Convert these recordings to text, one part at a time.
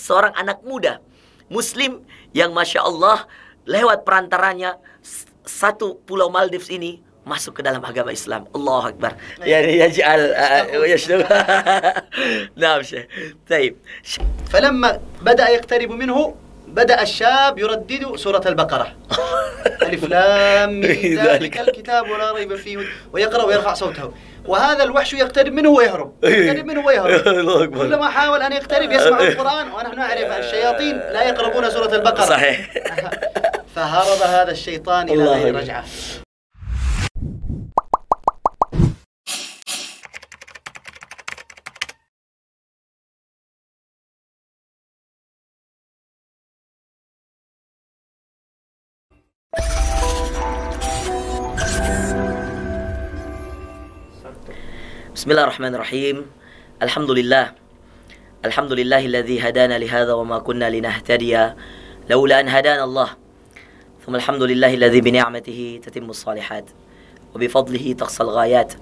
seorang anak muda Muslim yang Masya Allah lewat perantaranya satu pulau Maldives ini masuk ke dalam agama Islam. Allahu Akbar. Yani yaj'al yashtab. Naam Syekh. Baik. فلما بدأ يقترب منه بدأ الشاب يردد سورة البقرة. ألف لام ميم ذلك الكتاب ولا ريب فيه ويقرأ ويرفع صوته. وهذا الوحش يقترب منه ويهرب يقترب منه ويهرب. كلما حاول أن يقترب يسمع القرآن ونحن نعرف الشياطين لا يقربون سورة البقرة. صحيح. فهرب هذا الشيطان إلى غير رجعة. Bismillahirrahmanirrahim. Alhamdulillah. Alhamdulillahilladzi hadana lihadza wa ma kunna linahtadiya laula an hadana Allah. Thumma alhamdulillahilladzi bi ni'matihi tatimmus shalihat wa bi fadlihi taqsal ghayat.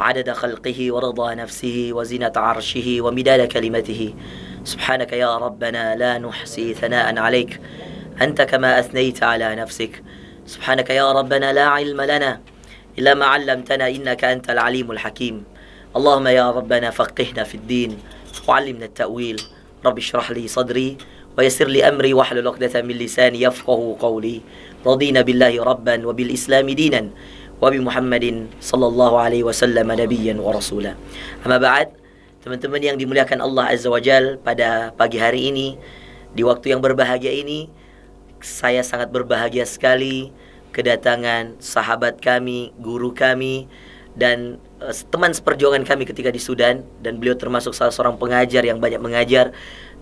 Adada khalqihi wa ridha nafsihi wa zinata 'arshihi wa midada kalimatihi. Subhanaka ya rabbana la nuhsi thana'an 'alayk anta kama athnayta 'ala nafsik. Subhanaka ya rabbana la 'ilma lana illa ma 'allamtana innaka antal 'alimul hakim. اللهم يا ربنا فقهنا في الدين وعلمنا التأويل رب اشرح لي صدري ويسر لي أمري واحلل عقدة من لساني يفقهوا قولي رضينا بالله ربا وبالإسلام دينا وبمحمد صلى الله عليه وسلم نبيا ورسولا. أما بعد, teman-teman yang dimuliakan Allah Azza wa Jal, pada pagi hari ini di waktu yang berbahagia ini saya sangat berbahagia sekali kedatangan sahabat kami, guru kami, dan teman seperjuangan kami ketika di Sudan, dan beliau termasuk salah seorang pengajar yang banyak mengajar,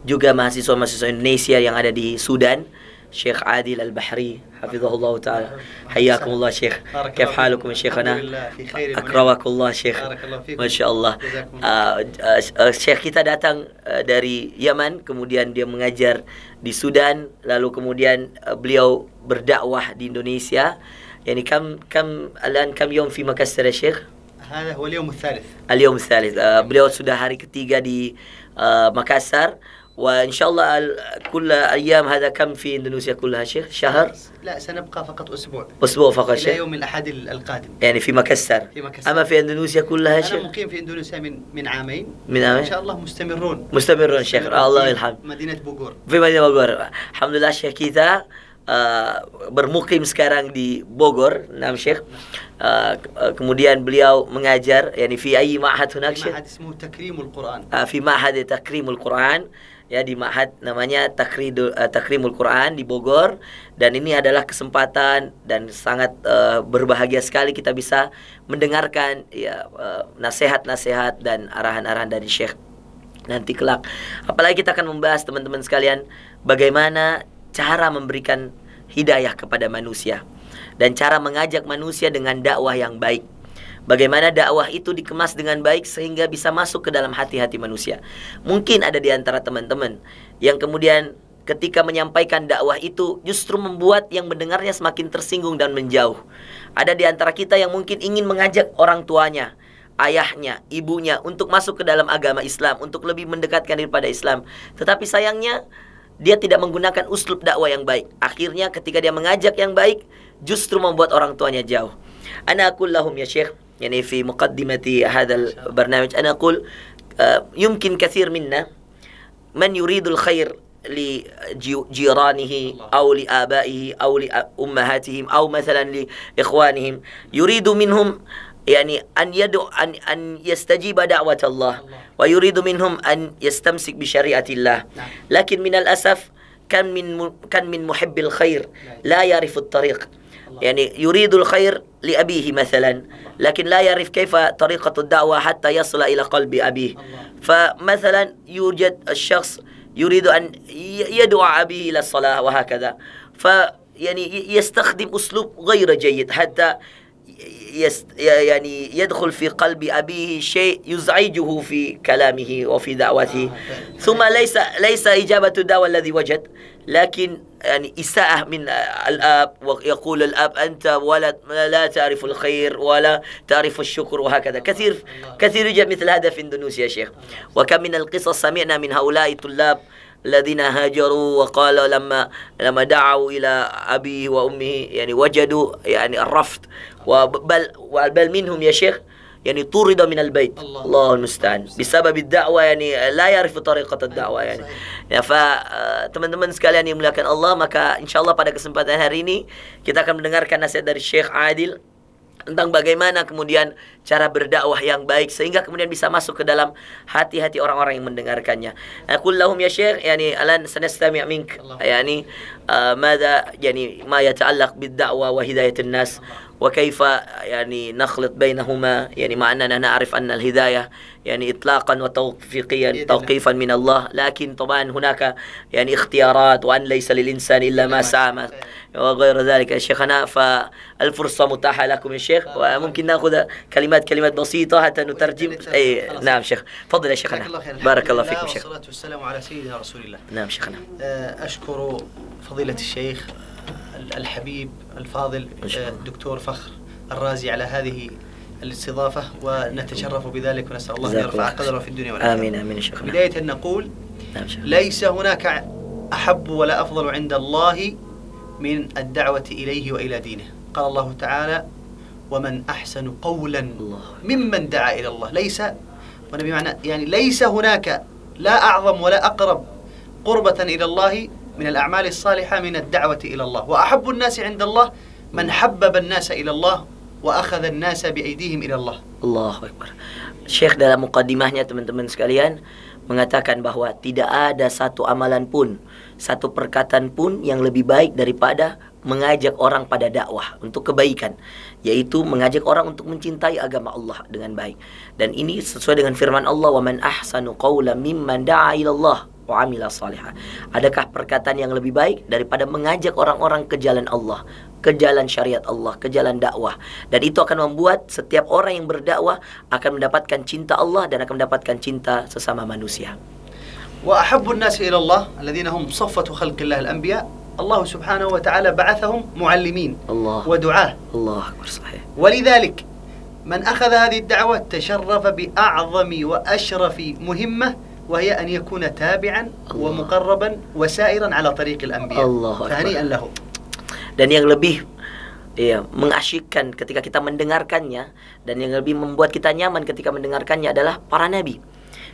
juga mahasiswa-mahasiswa Indonesia yang ada di Sudan, Syekh Adil Al-Bahri hafizahullah ta'ala. Hayyakumullah Syekh. Kaif halukum Syekhana? Akramakumullah Syekh. Masyaallah. Syekh kita datang dari Yaman, kemudian dia mengajar di Sudan, lalu kemudian beliau berdakwah di Indonesia. يعني كم يوم في مكسر يا شيخ؟ هذا هو اليوم الثالث. اليوم الثالث. beliau sudah hari ketiga di Makassar, وإن شاء الله كل أيام هذا كم في إندونيسيا كلها شيخ؟ شهر؟ لا سنبقى فقط أسبوع. أسبوع فقط شيخ. إلى يوم الأحد القادم. يعني في مكسر. أما في إندونيسيا كلها شيخ؟ أنا مقيم في إندونيسيا من عامين. من عامين؟ إن شاء الله مستمرون شيخ. الله يرحم. مدينة بوغور. في مدينة بوغور. الحمد لله شيخ kita bermukim sekarang di Bogor, nam Syekh. Kemudian beliau mengajar yani fi ayyi ma'had hunak Syekh? Ma'had ismuhu Takrimul Quran. Fi ma'had Takrimul Quran, ya, di ma'had namanya Takrimul Quran di Bogor. Dan ini adalah kesempatan dan sangat berbahagia sekali kita bisa mendengarkan ya nasihat-nasihat dan arahan-arahan dari Syekh nanti kelak. Apalagi kita akan membahas, teman-teman sekalian, bagaimana cara memberikan hidayah kepada manusia dan cara mengajak manusia dengan dakwah yang baik. Bagaimana dakwah itu dikemas dengan baik sehingga bisa masuk ke dalam hati-hati manusia. Mungkin ada di antara teman-teman yang kemudian ketika menyampaikan dakwah itu justru membuat yang mendengarnya semakin tersinggung dan menjauh. Ada di antara kita yang mungkin ingin mengajak orang tuanya, ayahnya, ibunya untuk masuk ke dalam agama Islam, untuk lebih mendekatkan diri pada Islam. Tetapi sayangnya dia tidak menggunakan uslub dakwah yang baik. Akhirnya ketika dia mengajak yang baik, justru membuat orang tuanya jauh. Ana aqul lahum ya Syekh, yani fi muqaddimati hadzal barnamij, ana aqul yumkin kathir minna man yuridul khair li jiranihi aw li abaihi aw li ummahatihim aw mathalan li ikhwanihim yuridu minhum يعني أن يدعو أن يستجيب دعوة الله ويريد منهم أن يستمسك بشريعة الله. لكن من الأسف كان من محب الخير لا يعرف الطريق. يعني يريد الخير لأبيه مثلا لكن لا يعرف كيف طريقة الدعوة حتى يصل إلى قلب أبيه. فمثلا يوجد الشخص يريد أن يدعو أبيه إلى الصلاة وهكذا، فيعني يستخدم أسلوب غير جيد حتى يعني يدخل في قلب أبيه شيء يزعجه في كلامه وفي دعوته، ثم ليس إجابة الدعوة الذي وجد، لكن يعني إساءة من الآب، ويقول الآب أنت ولد لا تعرف الخير ولا تعرف الشكر وهكذا. كثير يوجد مثل هذا في إندونيسيا يا شيخ. وكم من القصص سمعنا من هؤلاء الطلاب الذين هاجروا وقالوا لما دعوا إلى أبيه وأمه يعني وجدوا يعني الرفض وبل منهم يا شيخ يعني طرد من البيت الله المستعان بسبب الدعوة يعني لا يعرف طريقة الدعوة يعني ya teman-teman sekalian yang dimuliakan Allah, maka insyaallah pada kesempatan hari ini kita akan mendengarkan nasihat dari Syekh Adil tentang bagaimana kemudian cara berdakwah yang baik sehingga kemudian bisa masuk ke dalam hati-hati orang-orang yang mendengarkannya. Aqul lahum ya Syekh yani alan sanastami' mink yani ماذا يعني ما يتعلق بالدعوة وهداية الناس وكيف يعني نخلط بينهما يعني مع أننا نعرف أن الهداية يعني إطلاقا وتوفيقيا توقيفا من الله، لكن طبعا هناك يعني اختيارات وأن ليس للإنسان إلا ما سعى وغير ذلك يا شيخنا. فالفرصة متاحة لكم يا شيخ وممكن نأخذ كلمات بسيطة حتى نترجم. أي نعم شيخ، تفضل يا شيخنا. بارك الله فيكم شيخ. والصلاة والسلام على سيدنا رسول الله. نعم شيخنا. أشكر فضيلة الشيخ الحبيب الفاضل الدكتور فخر الرازي على هذه الاستضافة، ونتشرف بذلك ونسأل الله أن يرفع قدره في الدنيا والآخرة. آمين آمين يا شيخنا. بداية نقول ليس هناك أحب ولا أفضل عند الله من الدعوة إليه وإلى دينه. قال الله تعالى ومن أحسن قولا ممن دعا إلى الله. ليس بمعنى يعني ليس هناك لا أعظم ولا أقرب قربة إلى الله من الأعمال الصالحة من الدعوة إلى الله. وأحب الناس عند الله من حبب الناس إلى الله وأخذ الناس بأيديهم إلى الله. Allahu Akbar. Syekh dalam muqaddimahnya teman-teman sekalian mengatakan bahwa tidak ada satu amalan pun, satu perkataan pun yang lebih baik daripada mengajak orang pada dakwah untuk kebaikan, yaitu mengajak orang untuk mencintai agama Allah dengan baik. Dan ini sesuai dengan firman Allah, "Wa man ahsanu qawlan mimman da'a ila Allah wa 'amila shalihan." Adakah perkataan yang lebih baik daripada mengajak orang-orang ke jalan Allah, ke jalan syariat Allah, ke jalan dakwah. Dan itu akan membuat setiap orang yang berdakwah akan mendapatkan cinta Allah dan akan mendapatkan cinta sesama manusia. وأحب الناس إلى الله الذين هم صفة خلق الله الأنبياء الله سبحانه وتعالى بعثهم معلمين ودعاة. الله أكبر صحيح. ولذلك من أخذ هذه الدعوة تشرف بأعظم وأشرف مهمة وهي أن يكون تابعا ومقربا وسائرا على طريق الأنبياء. فهنيئا له. Dan yang lebih mengasyikkan ketika kita mendengarkannya dan yang lebih membuat kita nyaman ketika mendengarkannya adalah para nabi.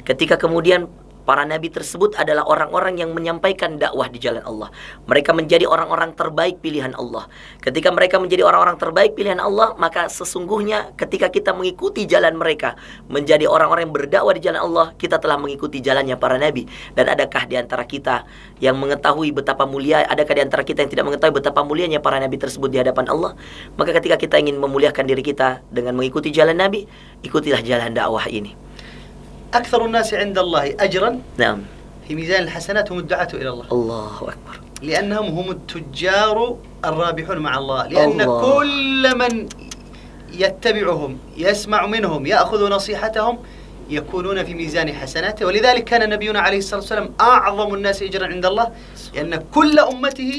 Ketika kemudian para nabi tersebut adalah orang-orang yang menyampaikan dakwah di jalan Allah. Mereka menjadi orang-orang terbaik pilihan Allah. Ketika mereka menjadi orang-orang terbaik pilihan Allah, maka sesungguhnya ketika kita mengikuti jalan mereka, menjadi orang-orang yang berdakwah di jalan Allah, kita telah mengikuti jalannya para nabi. Dan adakah di antara kita yang mengetahui betapa mulia, adakah di antara kita yang tidak mengetahui betapa mulianya para nabi tersebut di hadapan Allah? Maka ketika kita ingin memuliakan diri kita dengan mengikuti jalan nabi, ikutilah jalan dakwah ini. أكثر الناس عند الله أجرا نعم في ميزان الحسنات هم الدعاة إلى الله. الله أكبر. لأنهم هم التجار الرابحون مع الله. لأن كل من يتبعهم يسمع منهم يأخذ نصيحتهم يكونون في ميزان حسناته. ولذلك كان نبينا عليه الصلاة والسلام أعظم الناس أجرا عند الله لأن كل أمته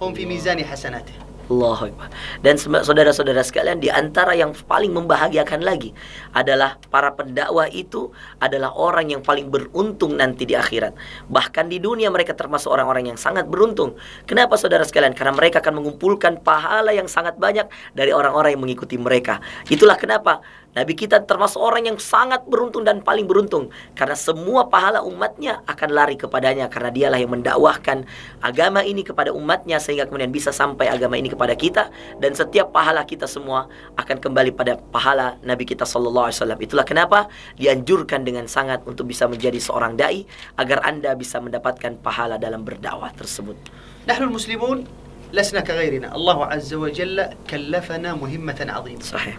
هم في ميزان حسناته. Allahu Akbar. Dan saudara-saudara sekalian, di antara yang paling membahagiakan lagi adalah para pendakwah itu adalah orang yang paling beruntung nanti di akhirat. Bahkan di dunia mereka termasuk orang-orang yang sangat beruntung. Kenapa saudara sekalian? Karena mereka akan mengumpulkan pahala yang sangat banyak dari orang-orang yang mengikuti mereka. Itulah kenapa Nabi kita termasuk orang yang sangat beruntung dan paling beruntung, karena semua pahala umatnya akan lari kepadanya, karena dialah yang mendakwahkan agama ini kepada umatnya sehingga kemudian bisa sampai agama ini kepada kita, dan setiap pahala kita semua akan kembali pada pahala Nabi kita sallallahu alaihi wasallam. Itulah kenapa dianjurkan dengan sangat untuk bisa menjadi seorang dai agar Anda bisa mendapatkan pahala dalam berdakwah tersebut. Nahnu muslimun lasna kaghairina. Allah azza wa jalla kallafana muhimmatan 'azimah. Sahih.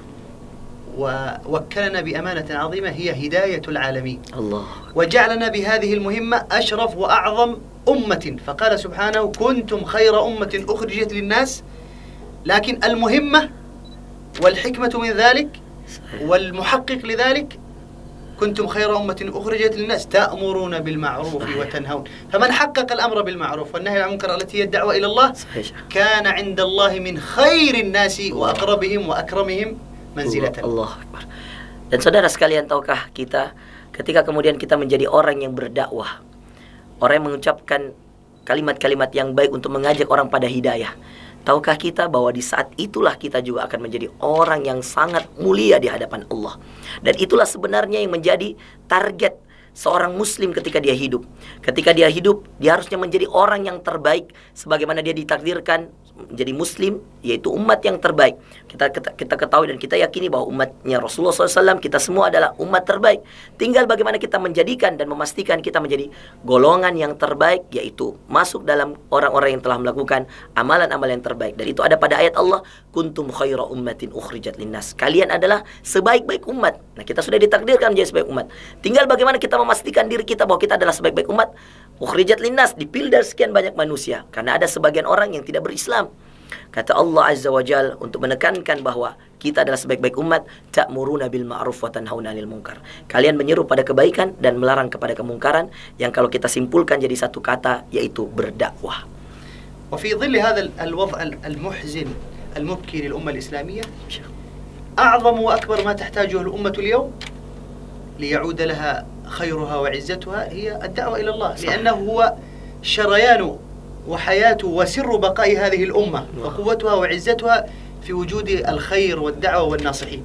ووكلنا بأمانة عظيمة هي هداية العالمين. الله. وجعلنا بهذه المهمة أشرف وأعظم أمة، فقال سبحانه كنتم خير أمة أخرجت للناس. لكن المهمة والحكمة من ذلك والمحقق لذلك كنتم خير أمة أخرجت للناس تأمرون بالمعروف وتنهون. فمن حقق الأمر بالمعروف والنهي عن المنكر التي هي الدعوة إلى الله كان عند الله من خير الناس وأقربهم وأكرمهم. Allah Akbar. Dan saudara sekalian, tahukah kita ketika kemudian kita menjadi orang yang berdakwah, orang yang mengucapkan kalimat-kalimat yang baik untuk mengajak orang pada hidayah. Tahukah kita bahwa di saat itulah kita juga akan menjadi orang yang sangat mulia di hadapan Allah. Dan itulah sebenarnya yang menjadi target seorang muslim ketika dia hidup. Ketika dia hidup, dia harusnya menjadi orang yang terbaik sebagaimana dia ditakdirkan menjadi muslim, yaitu umat yang terbaik. Kita ketahui dan kita yakini bahwa umatnya Rasulullah SAW, kita semua adalah umat terbaik. Tinggal bagaimana kita menjadikan dan memastikan kita menjadi golongan yang terbaik, yaitu masuk dalam orang-orang yang telah melakukan amalan-amalan yang terbaik. Dan itu ada pada ayat Allah, kuntum khaira ummatin ukhrijat linnas. Kalian adalah sebaik-baik umat. Nah, kita sudah ditakdirkan menjadi sebaik umat. Tinggal bagaimana kita memastikan diri kita bahwa kita adalah sebaik-baik umat. Ukhrijat linnas, dipilih dari sekian banyak manusia. Karena ada sebagian orang yang tidak berislam. Kata Allah Azza wa Jal untuk menekankan bahwa kita adalah sebaik-baik umat, ta'muruna bil ma'ruf wa tanhauna 'anil munkar. Kalian menyeru pada kebaikan dan melarang kepada kemungkaran, yang kalau kita simpulkan jadi satu kata, yaitu berdakwah. وفي ظل هذا الوضع المحزن المبكي للأمة الإسلامية أعظم وأكبر ما تحتاجه الأمة اليوم ليعود لها خيرها وعزتها هي الدعوة إلى الله، لأنه هو شريان وحياة وسر بقاء هذه الأمة وقوتها وعزتها في وجود الخير والدعوة والناصحين.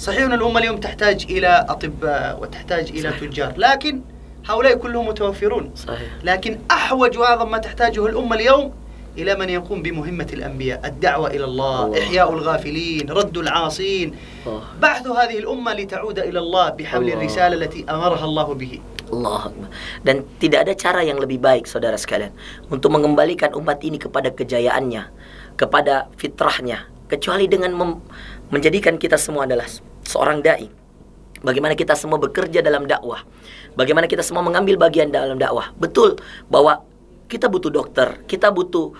صحيح أن الأمة اليوم تحتاج إلى أطباء وتحتاج إلى تجار، لكن هؤلاء كلهم متوفرون. لكن أحوج وأعظم ما تحتاجه الأمة اليوم إلى من يقوم بمهمة الأنبياء، الدعوة إلى الله، إحياء الغافلين، رد العاصين، بعث هذه الأمة لتعود إلى الله بحمل الرسالة التي أمرها الله به. Allah. Dan tidak ada cara yang lebih baik, saudara sekalian, untuk mengembalikan umat ini kepada kejayaannya, kepada fitrahnya, kecuali dengan menjadikan kita semua adalah seorang dai. Bagaimana kita semua bekerja dalam dakwah, bagaimana kita semua mengambil bagian dalam dakwah. Betul bahwa kita butuh dokter, kita butuh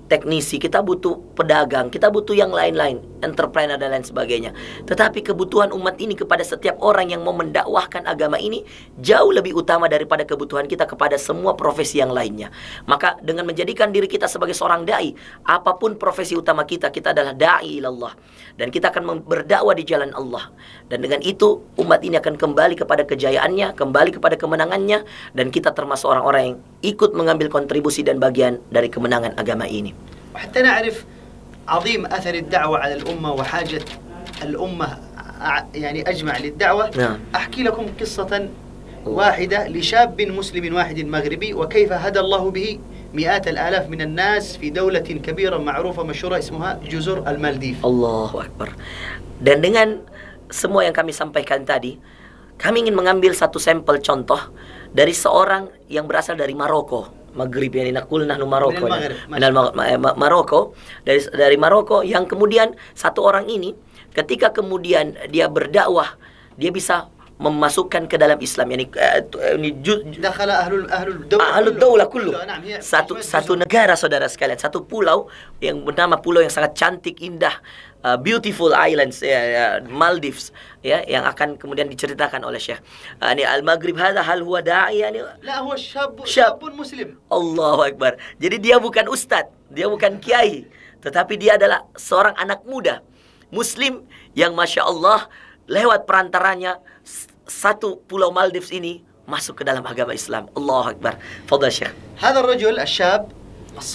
teknisi, kita butuh pedagang, kita butuh yang lain-lain, entrepreneur dan lain sebagainya. Tetapi kebutuhan umat ini kepada setiap orang yang mau mendakwahkan agama ini jauh lebih utama daripada kebutuhan kita kepada semua profesi yang lainnya. Maka dengan menjadikan diri kita sebagai seorang dai, apapun profesi utama kita, kita adalah dai ilallah, dan kita akan berdakwah di jalan Allah. Dan dengan itu umat ini akan kembali kepada kejayaannya, kembali kepada kemenangannya, dan kita termasuk orang-orang yang ikut mengambil kontribusi dan bagian dari kemenangan agama ini. وحتى نعرف عظيم أثر الدعوة على الأمة وحاجة الأمة يعني أجمع للدعوة. أحكي لكم قصة واحدة لشاب مسلم واحد مغربي وكيف هدى الله به مئات الآلاف من الناس في دولة كبيرة معروفة مشهورة اسمها جزر المالديف. Allahu Akbar. Dan dengan semua yang kami sampaikan tadi, kami ingin mengambil satu sampel contoh dari seorang yang berasal dari Maroko. Maghrib yani nakul nahnu Maroko. Maroko, dari Maroko, yang kemudian satu orang ini ketika kemudian dia berdakwah, dia bisa memasukkan ke dalam Islam, yani dakhala ahlul daulah kullu, satu negara, saudara sekalian, satu pulau yang bernama pulau yang sangat cantik, indah, beautiful islands, Maldives, ya, yang akan kemudian diceritakan oleh Syekh. Ini Al-Maghrib hadha hal huwa da'i, yani la huwa syabun muslim. Allahu Akbar. Jadi dia bukan ustadz, dia bukan kiai, tetapi dia adalah seorang anak muda muslim yang Masya Allah lewat perantaranya satu pulau Maldives ini masuk ke dalam agama Islam. Allahu Akbar. Fadhal Syekh. هذا الرجل الشاب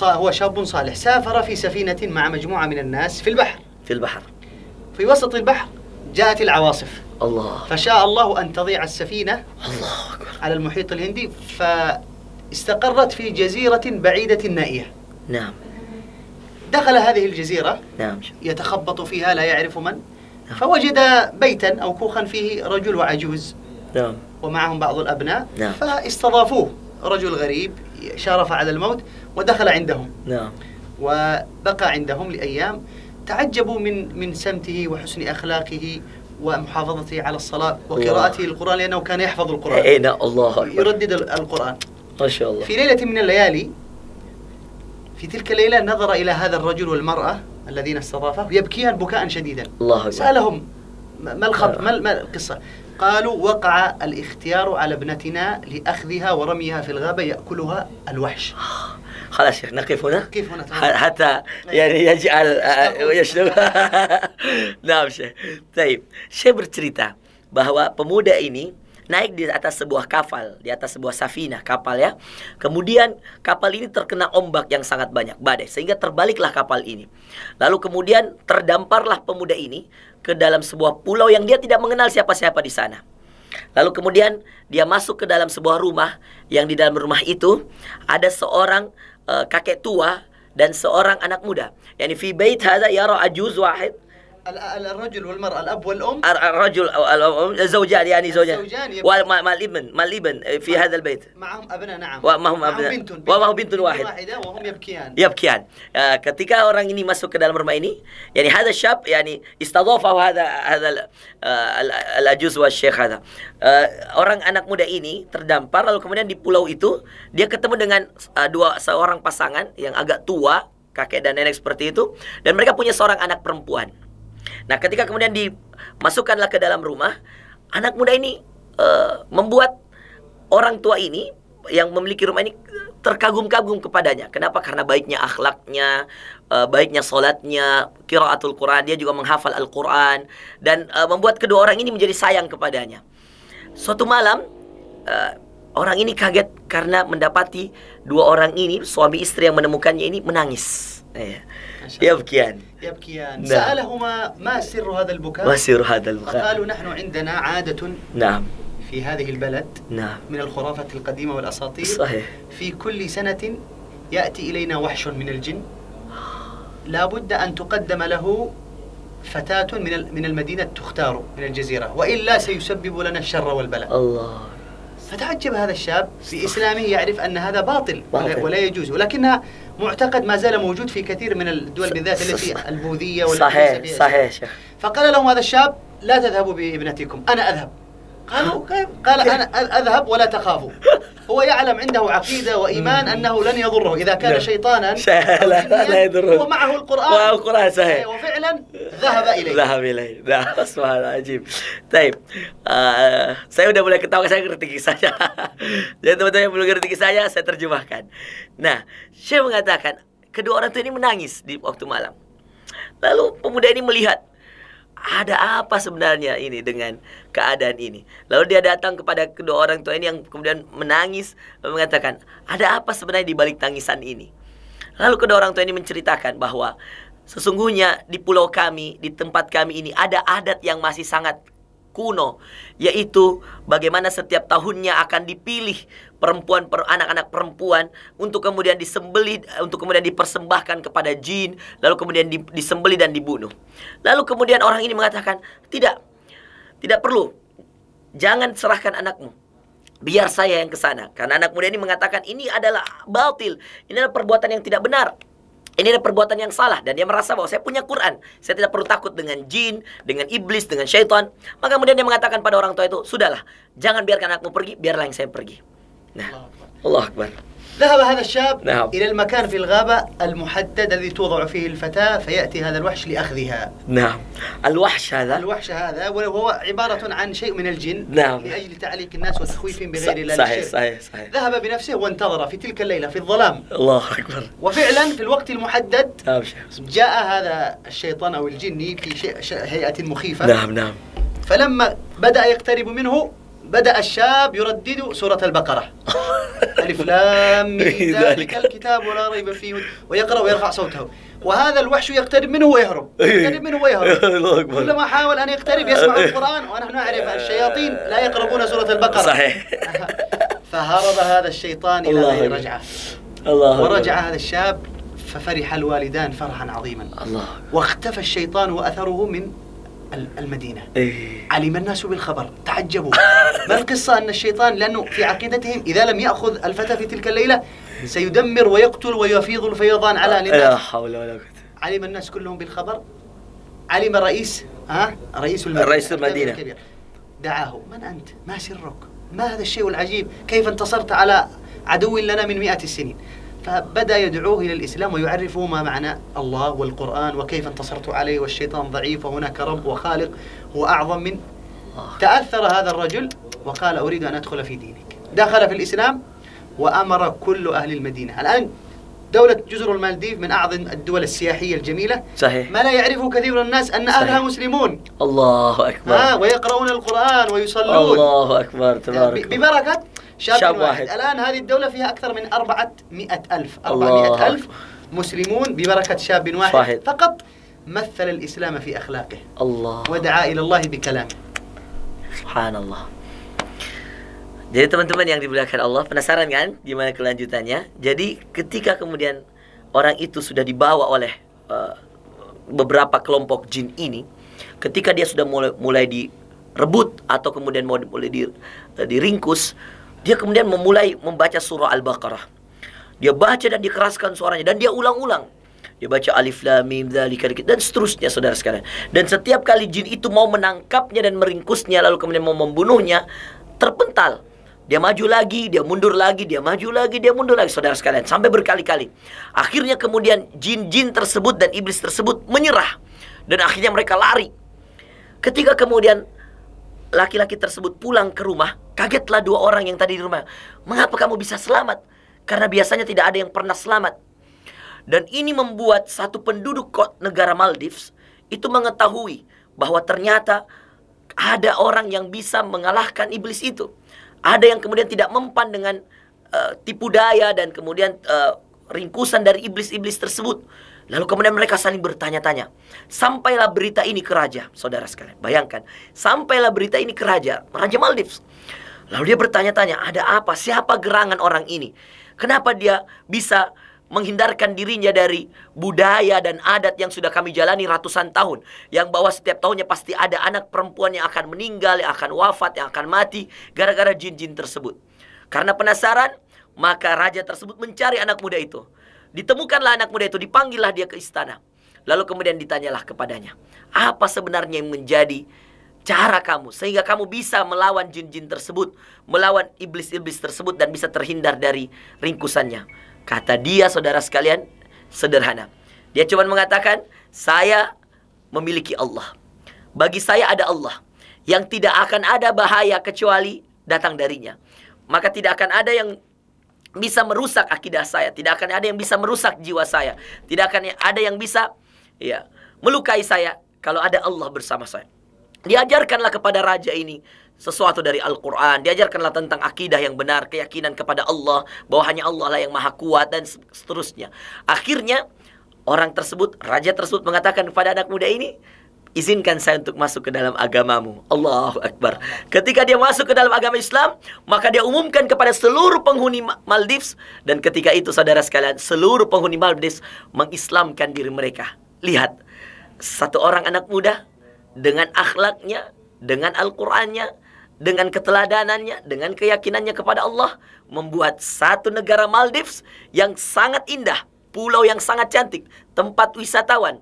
هو شاب صالح سافر في سفينة مع مجموعة من الناس في البحر. في وسط البحر جاءت العواصف. الله. فشاء الله أن تضيع السفينة الله أكبر على المحيط الهندي، فاستقرت في جزيرة بعيدة نائية. نعم. دخل هذه الجزيرة. نعم. يتخبط فيها لا يعرف من. فوجد بيتا أو كوخا فيه رجل وعجوز. نعم. ومعهم بعض الأبناء. نعم. فاستضافوه، رجل غريب شارف على الموت ودخل عندهم. نعم. وبقى عندهم لأيام. تعجبوا من سمته وحسن أخلاقه ومحافظته على الصلاة وقراءته للقرآن، لأنه كان يحفظ القرآن. الله أكبر. يردد القرآن. ما شاء الله. في ليلة من الليالي، في تلك الليلة نظر إلى هذا الرجل والمرأة الذين استضافه يبكيان بكاء شديدا. الله أكبر. سألهم ما الخبر، ما القصة؟ قالوا وقع الاختيار على ابنتنا لأخذها ورميها في الغابة يأكلها الوحش. خلاص شيخ نقف هنا. نقف هنا حتى يعني يجعل يشرب. Nah, Syekh. Baik. Syekh bercerita bahwa pemuda ini naik di atas sebuah kapal, di atas sebuah safinah, kapal ya. Kemudian kapal ini terkena ombak yang sangat banyak, badai, sehingga terbaliklah kapal ini. Lalu kemudian terdamparlah pemuda ini ke dalam sebuah pulau yang dia tidak mengenal siapa-siapa di sana. Lalu kemudian dia masuk ke dalam sebuah rumah, yang di dalam rumah itu ada seorang kakek tua dan seorang anak muda. Yani fi bait hadha yara ajuz wahid. الرجل والمرأة الأب والأم الرجل أو الزوجان، يعني زوجان مع الابن في هذا البيت معهم أبناء. نعم. ومعهم أبناء ومعهم بنت واحد وهم يبكيان. ketika orang ini masuk ke dalam rumah ini, يعني هذا الشاب يعني استضافه هذا العجوز والشيخ هذا. Orang anak muda ini terdampar, lalu kemudian di pulau itu dia ketemu dengan seorang pasangan yang agak tua, kakek dan nenek seperti itu, dan mereka punya seorang anak perempuan. Nah, ketika kemudian dimasukkanlah ke dalam rumah, anak muda ini membuat orang tua ini yang memiliki rumah ini terkagum-kagum kepadanya. Kenapa? Karena baiknya akhlaknya, baiknya solatnya, qiraatul Quran, dia juga menghafal Al-Quran, dan membuat kedua orang ini menjadi sayang kepadanya. Suatu malam, orang ini kaget karena mendapati dua orang ini, suami istri yang menemukannya ini, menangis. يبكيان. سألهما ما سر هذا البكاء؟ ما سر هذا البكاء؟ فقالوا نحن عندنا عادة نعم في هذه البلد نعم من الخرافة القديمة والأساطير. صحيح. في كل سنة يأتي إلينا وحش من الجن، لا بد أن تقدم له فتاة من المدينة تختار من الجزيرة، وإلا سيسبب لنا الشر والبلاء. الله. فتعجب هذا الشاب بإسلامه، يعرف أن هذا باطل ولا يجوز، ولكنها معتقد ما زال موجود في كثير من الدول بالذات التي البوذية. صحيح. فقال لهم هذا الشاب لا تذهبوا بابنتكم، أنا أذهب. قال أنا أذهب ولا تخافوا. هو يعلم عنده عقيدة وإيمان أنه لن يضره إذا كان شيطانا لا يضره، ومعه القرآن. صحيح. وفعلا ذهب إليه. Nah, subhanallah, ajib. Taib. Saya udah mulai ketawa, saya ngerti kisahnya. Jadi teman-teman yang belum ngerti kisahnya, saya terjemahkan. Nah, Syekh mengatakan kedua orang tua ini menangis di waktu malam. Lalu pemuda ini melihat ada apa sebenarnya ini dengan keadaan ini. Lalu dia datang kepada kedua orang tua ini yang kemudian menangis, lalu mengatakan, ada apa sebenarnya di balik tangisan ini? Lalu kedua orang tua ini menceritakan bahwa sesungguhnya di pulau kami, di tempat kami ini ada adat yang masih sangat kuno, yaitu bagaimana setiap tahunnya akan dipilih anak-anak perempuan untuk kemudian disembelih, untuk kemudian dipersembahkan kepada jin, lalu kemudian disembelih dan dibunuh. Lalu kemudian orang ini mengatakan, tidak perlu, jangan serahkan anakmu, biar saya yang ke sana. Karena anak muda ini mengatakan ini adalah batil, ini adalah perbuatan yang tidak benar, ini adalah perbuatan yang salah. Dan dia merasa bahwa saya punya Quran, saya tidak perlu takut dengan jin, dengan iblis, dengan syaitan. Maka kemudian dia mengatakan pada orang tua itu, sudahlah, jangan biarkan anakmu pergi, biarlah yang saya pergi. Nah, Allah Akbar. ذهب هذا الشاب إلى المكان في الغابة المحدد الذي توضع فيه الفتاة، فيأتي هذا الوحش لأخذها. نعم. الوحش هذا وهو عبارة عن شيء من الجن. نعم. لأجل تعليق الناس وتخويفهم بغير الله. صحيح. ذهب بنفسه وانتظر في تلك الليلة في الظلام. الله أكبر. وفعلا في الوقت المحدد جاء هذا الشيطان أو الجني في هيئة مخيفة. نعم. فلما بدأ يقترب منه بدأ الشاب يردد سورة البقرة. ألف لام ميم ذلك الكتاب لا ريب فيه، ويقرأ ويرفع صوته. وهذا الوحش يقترب منه ويهرب. كلما حاول أن يقترب يسمع القرآن، ونحن نعرف الشياطين لا يقربون سورة البقرة. صحيح. فهرب هذا الشيطان إلى غير رجعة. ورجع هذا الشاب، ففرح الوالدان فرحا عظيما. واختفى الشيطان وأثره من المدينة. علم الناس بالخبر، تعجبوا. ما القصة؟ أن الشيطان لأنه في عقيدتهم إذا لم يأخذ الفتى في تلك الليلة سيدمر ويقتل ويفيض الفيضان على الناس. لا حول ولا قوة. علم الناس كلهم بالخبر. علم رئيس المدينة الكبير، دعاه، من أنت؟ ما سرك؟ ما هذا الشيء العجيب؟ كيف انتصرت على عدو لنا من 100 السنين؟ فبدأ يدعوه إلى الإسلام ويعرفه ما معنى الله والقرآن وكيف انتصرت عليه، والشيطان ضعيف وهناك رب وخالق هو أعظم من. تأثر هذا الرجل وقال أريد أن أدخل في دينك. دخل في الإسلام وأمر كل أهل المدينة. الآن دولة جزر المالديف من أعظم الدول السياحية الجميلة. صحيح. ما لا يعرفه كثير من الناس أن أهلها مسلمون. الله أكبر. ويقرؤون القرآن ويصلون. الله أكبر تبارك. ببركة شاب واحد. واحد. الآن هذه الدولة فيها أكثر من 400 ألف مسلمون ببركة شاب واحد فقط مثل الإسلام في أخلاقه. الله. ودعا إلى الله بكلامه. Subhanallah. Jadi teman-teman yang dimuliakan Allah, penasaran kan gimana kelanjutannya? Jadi ketika kemudian orang itu sudah dibawa oleh beberapa kelompok jin ini, ketika dia sudah mulai direbut atau kemudian mulai diringkus, dia kemudian memulai membaca surah Al-Baqarah. Dia baca dan dikeraskan suaranya dan dia ulang-ulang. Dia baca alif lam mim dzalika dan seterusnya, saudara sekalian. Dan setiap kali jin itu mau menangkapnya dan meringkusnya lalu kemudian mau membunuhnya, terpental. Dia maju lagi, dia mundur lagi, dia maju lagi, dia mundur lagi, saudara sekalian, sampai berkali-kali. Akhirnya kemudian jin-jin tersebut dan iblis tersebut menyerah dan akhirnya mereka lari. Ketika kemudian laki-laki tersebut pulang ke rumah, kagetlah dua orang yang tadi di rumah. Mengapa kamu bisa selamat? Karena biasanya tidak ada yang pernah selamat. Dan ini membuat satu penduduk negara Maldives itu mengetahui bahwa ternyata ada orang yang bisa mengalahkan iblis itu. Ada yang kemudian tidak mempan dengan tipu daya dan kemudian ringkusan dari iblis-iblis tersebut. Lalu kemudian mereka saling bertanya-tanya. Sampailah berita ini ke raja, saudara sekalian. Bayangkan, sampailah berita ini ke raja Maldives. Lalu dia bertanya-tanya, ada apa? Siapa gerangan orang ini? Kenapa dia bisa menghindarkan dirinya dari budaya dan adat yang sudah kami jalani ratusan tahun, yang bahwa setiap tahunnya pasti ada anak perempuan yang akan meninggal, yang akan wafat, yang akan mati gara-gara jin-jin tersebut. Karena penasaran, maka raja tersebut mencari anak muda itu. Ditemukanlah anak muda itu, dipanggillah dia ke istana. Lalu kemudian ditanyalah kepadanya, apa sebenarnya yang menjadi cara kamu sehingga kamu bisa melawan jin-jin tersebut, melawan iblis-iblis tersebut dan bisa terhindar dari ringkusannya? Kata dia, saudara sekalian, sederhana. Dia cuma mengatakan, saya memiliki Allah. Bagi saya ada Allah yang tidak akan ada bahaya kecuali datang darinya. Maka tidak akan ada yang bisa merusak akidah saya, tidak akan ada yang bisa merusak jiwa saya, tidak akan ada yang bisa melukai saya kalau ada Allah bersama saya. Diajarkanlah kepada raja ini sesuatu dari Al-Quran. Diajarkanlah tentang akidah yang benar, keyakinan kepada Allah, bahwa hanya Allah lah yang maha kuat dan seterusnya. Akhirnya orang tersebut, raja tersebut mengatakan kepada anak muda ini, izinkan saya untuk masuk ke dalam agamamu. Allahu Akbar. Ketika dia masuk ke dalam agama Islam, maka dia umumkan kepada seluruh penghuni Maldives. Dan ketika itu, saudara sekalian, seluruh penghuni Maldives mengislamkan diri mereka. Lihat, satu orang anak muda dengan akhlaknya, dengan Al-Qurannya, dengan keteladanannya, dengan keyakinannya kepada Allah, membuat satu negara Maldives yang sangat indah, pulau yang sangat cantik, tempat wisatawan,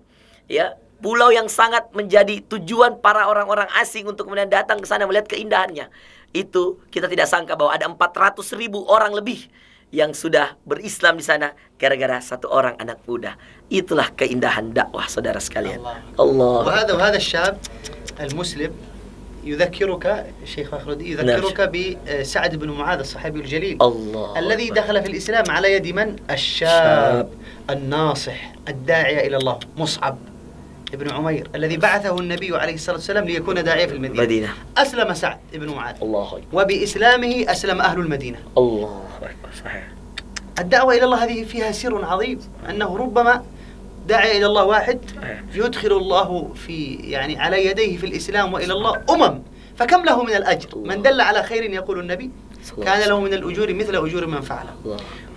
pulau yang sangat menjadi tujuan para orang-orang asing untuk kemudian datang ke sana melihat keindahannya. Itu kita tidak sangka bahwa ada 400.000 orang lebih yang sudah berislam di sana gara-gara satu orang anak muda. Itulah keindahan dakwah, saudara sekalian. Allah. وهذا الشاب المسلم يذكرك شيخ فخر الدين يذكرك بسعد بن معاذ الصحابي الجليل الذي دخل في الإسلام على يد من؟ الشاب الناصح الداعية إلى الله مصعب ابن عمير الذي بعثه النبي عليه الصلاة والسلام ليكون داعية في المدينة. أسلم سعد بن معاذ وبإسلامه أسلم أهل المدينة. الله أكبر. صحيح. الدعوة إلى الله هذه فيها سر عظيم، أنه ربما داعية إلى الله واحد يدخل الله في على يديه في الإسلام وإلى الله فكم له من الأجر؟ من دل على خير يقول النبي كان له من الأجور مثل أجور من فعله.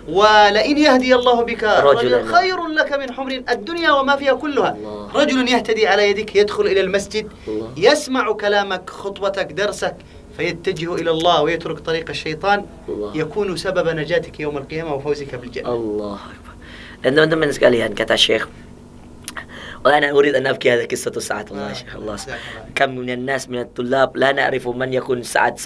ولئن يهدي الله بك رجلا خير لك من حمر الدنيا وما فيها كلها. رجل يهتدي على يدك يدخل إلى المسجد يسمع كلامك خطبتك درسك فيتجه إلى الله ويترك طريق الشيطان يكون سبب نجاتك يوم القيامة وفوزك بالجنة. الله أكبر. Dan teman-teman sekalian, kata Syekh, وأنا أريد أن أبكي هذا قصة سعد. الله شيخ الله كم من الناس من الطلاب لا نعرف من يكون سعد.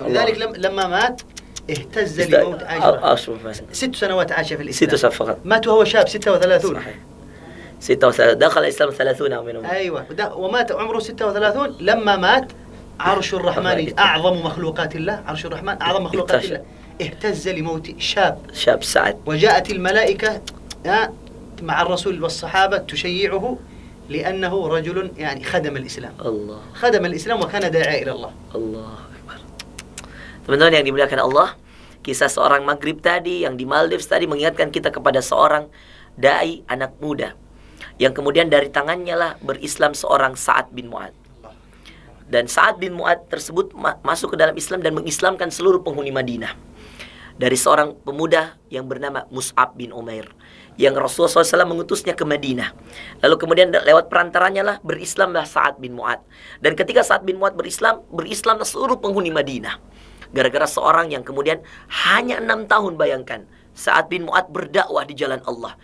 لذلك لما مات اهتز لموت عاشر 6 سنوات عاش في الإسلام. 6 سنوات فقط. مات وهو شاب 36. صحيح. 36 دخل الإسلام 30 منهم. أيوة ومات عمره 36 لما مات عرش الرحمن أعظم مخلوقات الله. عرش الرحمن أعظم مخلوقات الله اهتز لموت شاب شاب سعد. وجاءت الملائكة مع الرسول والصحابة تشيعه لأنه رجل يعني خدم الإسلام. Allah. خدم الإسلام وكان داعية إلى الله. Allah Akbar. Teman-teman yang dimuliakan Allah, kisah seorang Maghrib tadi yang di Maldives tadi mengingatkan kita kepada seorang dai anak muda yang kemudian dari tangannya lah berislam seorang Sa'ad bin Mu'adz. Dan Sa'ad bin Mu'adz tersebut masuk ke dalam Islam dan mengislamkan seluruh penghuni Madinah. Dari seorang pemuda yang bernama Mus'ab bin Umair, yang Rasulullah SAW mengutusnya ke Madinah. Lalu kemudian lewat perantaranya lah berislamlah Sa'ad bin Mu'adz. Dan ketika Sa'ad bin Mu'adz berislamlah seluruh penghuni Madinah. Gara-gara seorang yang kemudian hanya 6 tahun, bayangkan, Sa'ad bin Mu'adz berdakwah di jalan Allah.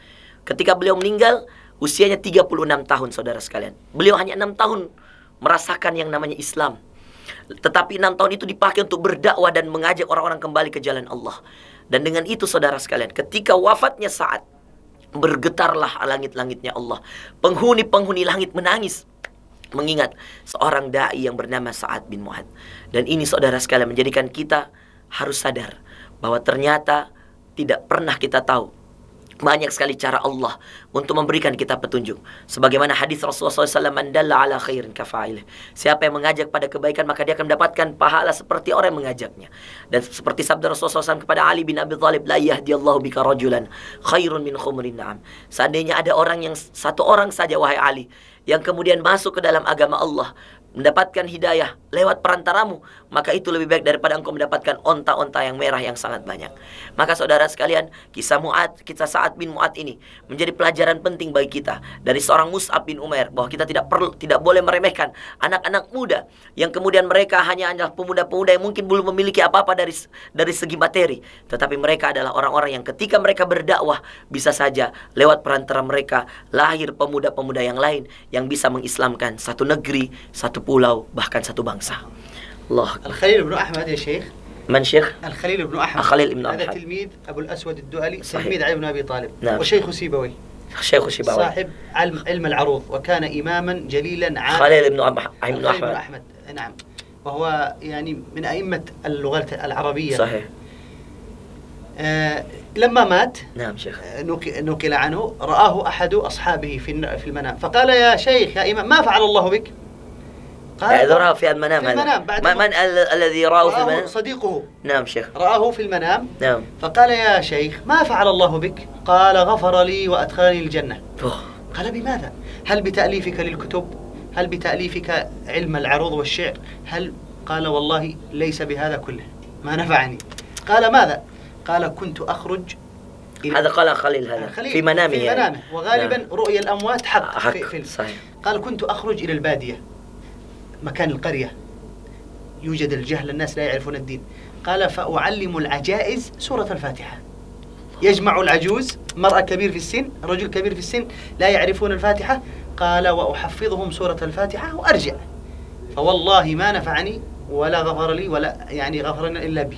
Ketika beliau meninggal, usianya 36 tahun, saudara sekalian. Beliau hanya 6 tahun merasakan yang namanya Islam. Tetapi 6 tahun itu dipakai untuk berdakwah dan mengajak orang-orang kembali ke jalan Allah. Dan dengan itu, saudara sekalian, ketika wafatnya Sa'ad, bergetarlah langit-langitnya Allah. Penghuni-penghuni langit menangis mengingat seorang da'i yang bernama Sa'ad bin Mu'adz. Dan ini, saudara sekalian, menjadikan kita harus sadar bahwa ternyata tidak pernah kita tahu banyak sekali cara Allah untuk memberikan kita petunjuk. Sebagaimana hadis Rasulullah SAW, "Man dalla ala khairin kafa'ilih." Siapa yang mengajak pada kebaikan, maka dia akan mendapatkan pahala seperti orang yang mengajaknya. Dan seperti sabda Rasulullah SAW kepada Ali bin Abi Thalib, "La yahdiyallahu bika rajulan khairun min khumrin na'am." Seandainya ada orang yang satu orang saja, wahai Ali, yang kemudian masuk ke dalam agama Allah, mendapatkan hidayah lewat perantaramu, maka itu lebih baik daripada engkau mendapatkan onta-onta yang merah yang sangat banyak. Maka saudara sekalian, kisah Sa'ad bin Mu'adz ini menjadi pelajaran penting bagi kita dari seorang Mus'ab bin Umair, bahwa kita tidak boleh meremehkan anak-anak muda yang kemudian mereka hanya adalah pemuda-pemuda yang mungkin belum memiliki apa-apa dari segi materi, tetapi mereka adalah orang-orang yang ketika mereka berdakwah, bisa saja lewat perantara mereka lahir pemuda-pemuda yang lain yang bisa mengislamkan satu negeri, satu pulau, bahkan satu bangsa. Allah. الخليل بن أحمد يا شيخ. من شيخ؟ الخليل بن أحمد. الخليل بن هذا أحمد. تلميذ أبو الأسود الدؤلي، صحيح. تلميذ علي بن أبي طالب. نعم. وشيخ سيبوي. شيخ سيبوي. صاحب علم العروض، وكان إماما جليلا عالما. خليل بن أحمد. نعم. وهو يعني من أئمة اللغة العربية. صحيح. لما مات، نعم شيخ، نقل عنه، رآه أحد أصحابه في المنام، فقال: يا شيخ، يا إمام، ما فعل الله بك؟ قال: رآه في المنام. في المنام. من الذي رآه في المنام؟ صديقه. نعم شيخ. رآه في المنام. نعم. فقال: يا شيخ، ما فعل الله بك؟ قال: غفر لي وأدخلني الجنة. قال: بماذا؟ هل بتأليفك للكتب؟ هل بتأليفك علم العروض والشعر؟ قال: والله ليس بهذا كله، ما نفعني. قال: ماذا؟ قال: كنت أخرج. هذا قال خليل، هذا في منامه. في منامه، وغالبا نعم. رؤيا الأموات حق. صحيح. قال: كنت أخرج إلى البادية، مكان القرية، يوجد الجهل، الناس لا يعرفون الدين. قال: فأعلم العجائز سورة الفاتحة. يجمع العجوز، مرأة كبير في السن، رجل كبير في السن، لا يعرفون الفاتحة. قال: وأحفظهم سورة الفاتحة وأرجع. فوالله ما نفعني ولا غفر لي، ولا يعني غفرنا إلا به،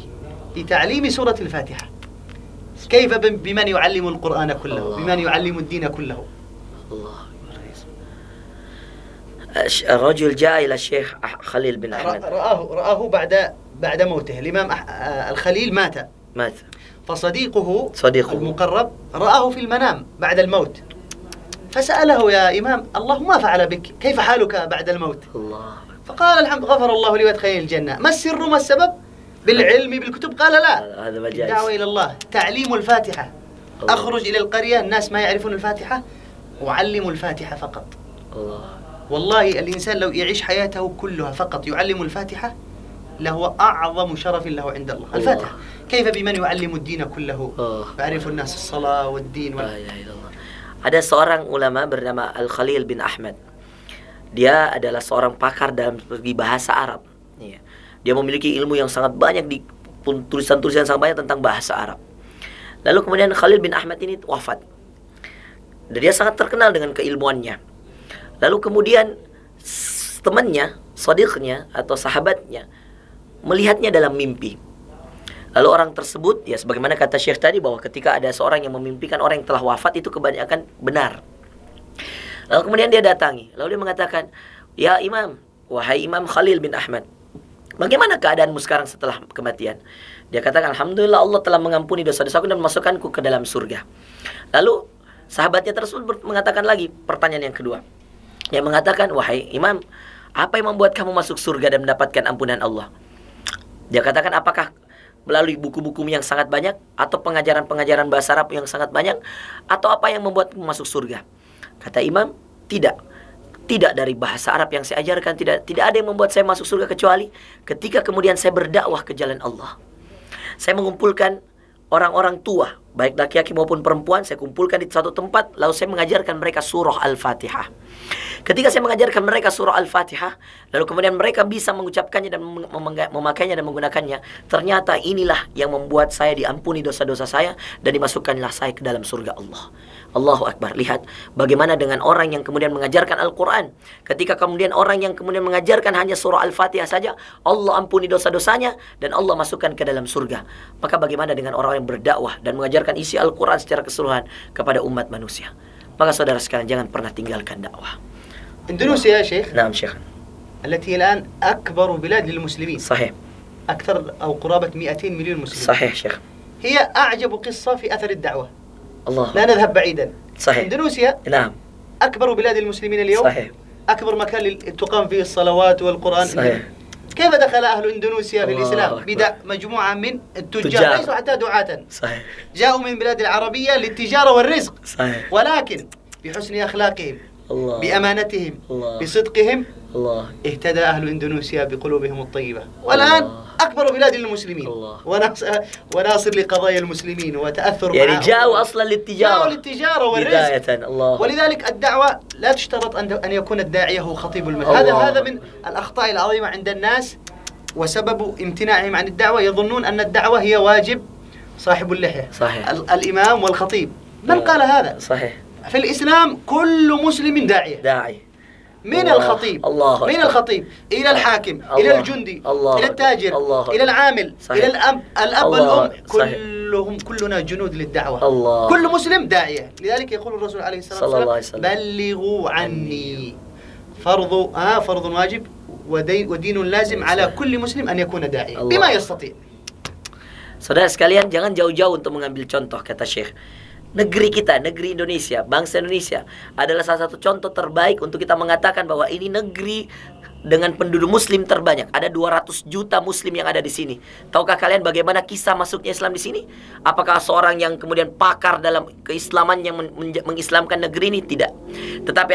بتعليم سورة الفاتحة. كيف بمن يعلم القرآن كله، بمن يعلم الدين كله. الله. الرجل جاء إلى الشيخ خليل بن أحمد، رآه بعد موته. الإمام الخليل مات. فصديقه المقرب رآه في المنام بعد الموت، فسأله: يا إمام، الله ما فعل بك؟ كيف حالك بعد الموت؟ الله. فقال: الحمد، غفر الله لي وادخلني الجنة. ما السر، ما السبب؟ بالعلم بالكتب؟ قال: لا، هذا مجاز. الدعوة إلى الله، تعليم الفاتحة. الله. أخرج إلى القرية، الناس ما يعرفون الفاتحة، وعلموا الفاتحة فقط. الله. والله الإنسان لو يعيش حياته كلها فقط يعلم الفاتحة، لهو أعظم شرف له عند الله. الفاتحة. كيف بمن يعلم الدين كله، يعرف الناس الصلاة والدين Ada seorang ulama bernama Al-Khalil bin Ahmad. Dia adalah seorang pakar dalam segi bahasa Arab. Dia memiliki ilmu yang sangat banyak, di tulisan-tulisan sangat banyak tentang bahasa Arab. Lalu kemudian Khalil bin Ahmad ini wafat. Dan dia sangat terkenal dengan keilmuannya. Lalu kemudian temannya, sadiqnya atau sahabatnya melihatnya dalam mimpi. Lalu orang tersebut, ya sebagaimana kata Syekh tadi, bahwa ketika ada seorang yang memimpikan orang yang telah wafat, itu kebanyakan benar. Lalu kemudian dia datangi, lalu dia mengatakan: "Ya Imam, wahai Imam Khalil bin Ahmad, bagaimana keadaanmu sekarang setelah kematian?" Dia katakan, alhamdulillah Allah telah mengampuni dosa-dosaku dan memasukkanku ke dalam surga. Lalu sahabatnya tersebut mengatakan lagi pertanyaan yang kedua. Dia mengatakan, wahai imam, apa yang membuat kamu masuk surga dan mendapatkan ampunan Allah? Dia katakan, apakah melalui buku-buku yang sangat banyak, atau pengajaran-pengajaran bahasa Arab yang sangat banyak, atau apa yang membuatmu masuk surga? Kata imam, tidak. Tidak dari bahasa Arab yang saya ajarkan, tidak ada yang membuat saya masuk surga kecuali ketika kemudian saya berdakwah ke jalan Allah. Saya mengumpulkan orang-orang tua, baik laki-laki maupun perempuan, saya kumpulkan di satu tempat, lalu saya mengajarkan mereka surah Al-Fatihah. Ketika saya mengajarkan mereka surah Al-Fatihah, lalu kemudian mereka bisa mengucapkannya dan memakainya dan menggunakannya, ternyata inilah yang membuat saya diampuni dosa-dosa saya dan dimasukkanlah saya ke dalam surga Allah. Allahu Akbar. Lihat bagaimana dengan orang yang kemudian mengajarkan Al-Quran. Ketika kemudian orang yang kemudian mengajarkan hanya surah Al-Fatihah saja, Allah ampuni dosa-dosanya dan Allah masukkan ke dalam surga. Maka bagaimana dengan orang yang berdakwah dan mengajarkan isi Al-Quran secara keseluruhan kepada umat manusia? Maka saudara sekalian, jangan pernah tinggalkan dakwah. إندونيسيا يا شيخ نعم شيخ. التي الآن أكبر بلاد للمسلمين. صحيح. أكثر أو قرابة 200 مليون مسلم. صحيح شيخ. هي أعجب قصة في أثر الدعوة. الله. لا نذهب بعيدا. صحيح. إندونيسيا نعم. أكبر بلاد المسلمين اليوم. صحيح. أكبر مكان تقام فيه الصلوات والقرآن. صحيح. كيف دخل أهل إندونيسيا في الإسلام؟ مجموعة من التجار ليسوا حتى دعاة. صحيح. جاءوا من بلاد العربية للتجارة والرزق. صحيح. ولكن بحسن أخلاقهم، الله. بأمانتهم، الله. بصدقهم، الله. اهتدى أهل إندونيسيا بقلوبهم الطيبة. والآن أكبر بلاد المسلمين. الله. وناصر لقضايا المسلمين وتأثر يعني معهم. جاءوا أصلا للتجارة. جاءوا للتجارة والرزق. بداية. الله. ولذلك الدعوة لا تشترط أن يكون الداعية هو خطيب المسجد. هذا من الأخطاء العظيمة عند الناس، وسبب امتناعهم عن الدعوة يظنون أن الدعوة هي واجب صاحب اللحية. صحيح. الإمام والخطيب. من قال هذا؟ صحيح. في الإسلام كل مسلم داعية. داعي. من الله. الخطيب. الله. من الخطيب إلى الحاكم. الله. إلى الجندي. الله. إلى التاجر. الله. إلى العامل. صحيح. إلى الأب والأم. صحيح. كلنا جنود للدعوة. الله. كل مسلم داعية. لذلك يقول الرسول عليه الصلاة صلى الله عليه والسلام وسلم. بلغوا عني. فرض واجب ودين لازم على كل مسلم أن يكون داعية بما يستطيع. Saudara sekalian, jangan jauh-jauh untuk mengambil contoh, kata Syekh. Negeri kita, negeri Indonesia, bangsa Indonesia adalah salah satu contoh terbaik untuk kita mengatakan bahwa ini negeri dengan penduduk muslim terbanyak. Ada 200 juta muslim yang ada di sini. Tahukah kalian bagaimana kisah masuknya Islam di sini? Apakah seorang yang kemudian pakar dalam keislaman yang mengislamkan negeri ini? Tidak. Tetapi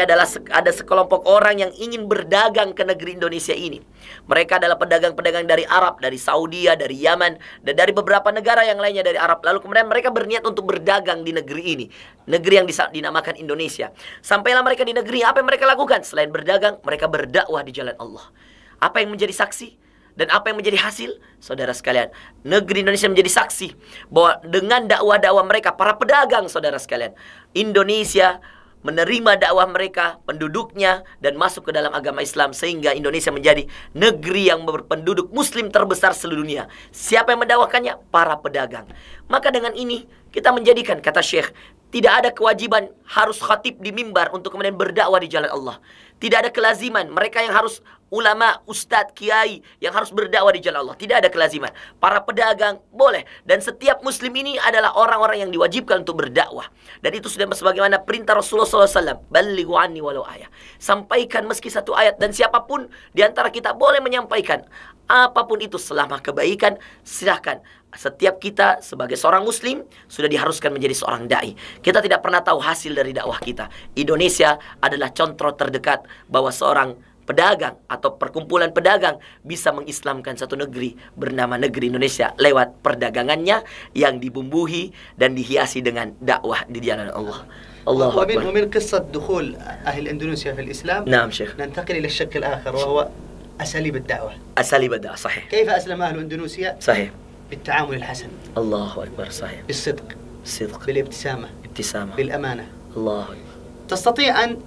ada sekelompok orang yang ingin berdagang ke negeri Indonesia ini. Mereka adalah pedagang-pedagang dari Arab, dari Saudi, dari Yaman, dan dari beberapa negara yang lainnya dari Arab. Lalu kemudian mereka berniat untuk berdagang di negeri ini, negeri yang dinamakan Indonesia. Sampailah mereka di negeri, apa yang mereka lakukan? Selain berdagang, mereka berdakwah di jalan Allah. Apa yang menjadi saksi dan apa yang menjadi hasil? Saudara sekalian, negeri Indonesia menjadi saksi bahwa dengan dakwah-dakwah mereka, para pedagang, saudara sekalian, Indonesia menerima dakwah mereka, penduduknya, dan masuk ke dalam agama Islam, sehingga Indonesia menjadi negeri yang berpenduduk muslim terbesar seluruh dunia. Siapa yang mendakwakannya? Para pedagang. Maka dengan ini kita menjadikan, kata Syekh, tidak ada kewajiban harus khatib di mimbar untuk kemudian berdakwah di jalan Allah. Tidak ada kelaziman mereka yang harus ulama, ustadz, kiai yang harus berdakwah di jalan Allah. Tidak ada kelaziman. Para pedagang boleh. Dan setiap muslim ini adalah orang-orang yang diwajibkan untuk berdakwah. Dan itu sudah sebagaimana perintah Rasulullah SAW. Balighu anni walau ayah. Sampaikan meski satu ayat. Dan siapapun di antara kita boleh menyampaikan. Apapun itu selama kebaikan, silahkan. Setiap kita sebagai seorang muslim sudah diharuskan menjadi seorang da'i. Kita tidak pernah tahu hasil dari dakwah kita. Indonesia adalah contoh terdekat bahwa seorang pedagang atau perkumpulan pedagang bisa mengislamkan satu negeri bernama negeri Indonesia lewat perdagangannya yang dibumbuhi dan dihiasi dengan dakwah di jalan Allah. الله أكبر. ومن قصة دخول أهل إندونيسيا في الإسلام نعم شيخ. ننتقل إلى الشق الآخر وهو أساليب الدعوة. أساليب الدعوة صحيح. كيف أسلم أهل إندونيسيا؟ صحيح. بالتعامل الحسن. الله أكبر صحيح. بالصدق. الصدق. بالابتسامة. ابتسامة. بالأمانة. الله أكبر. تستطيع أن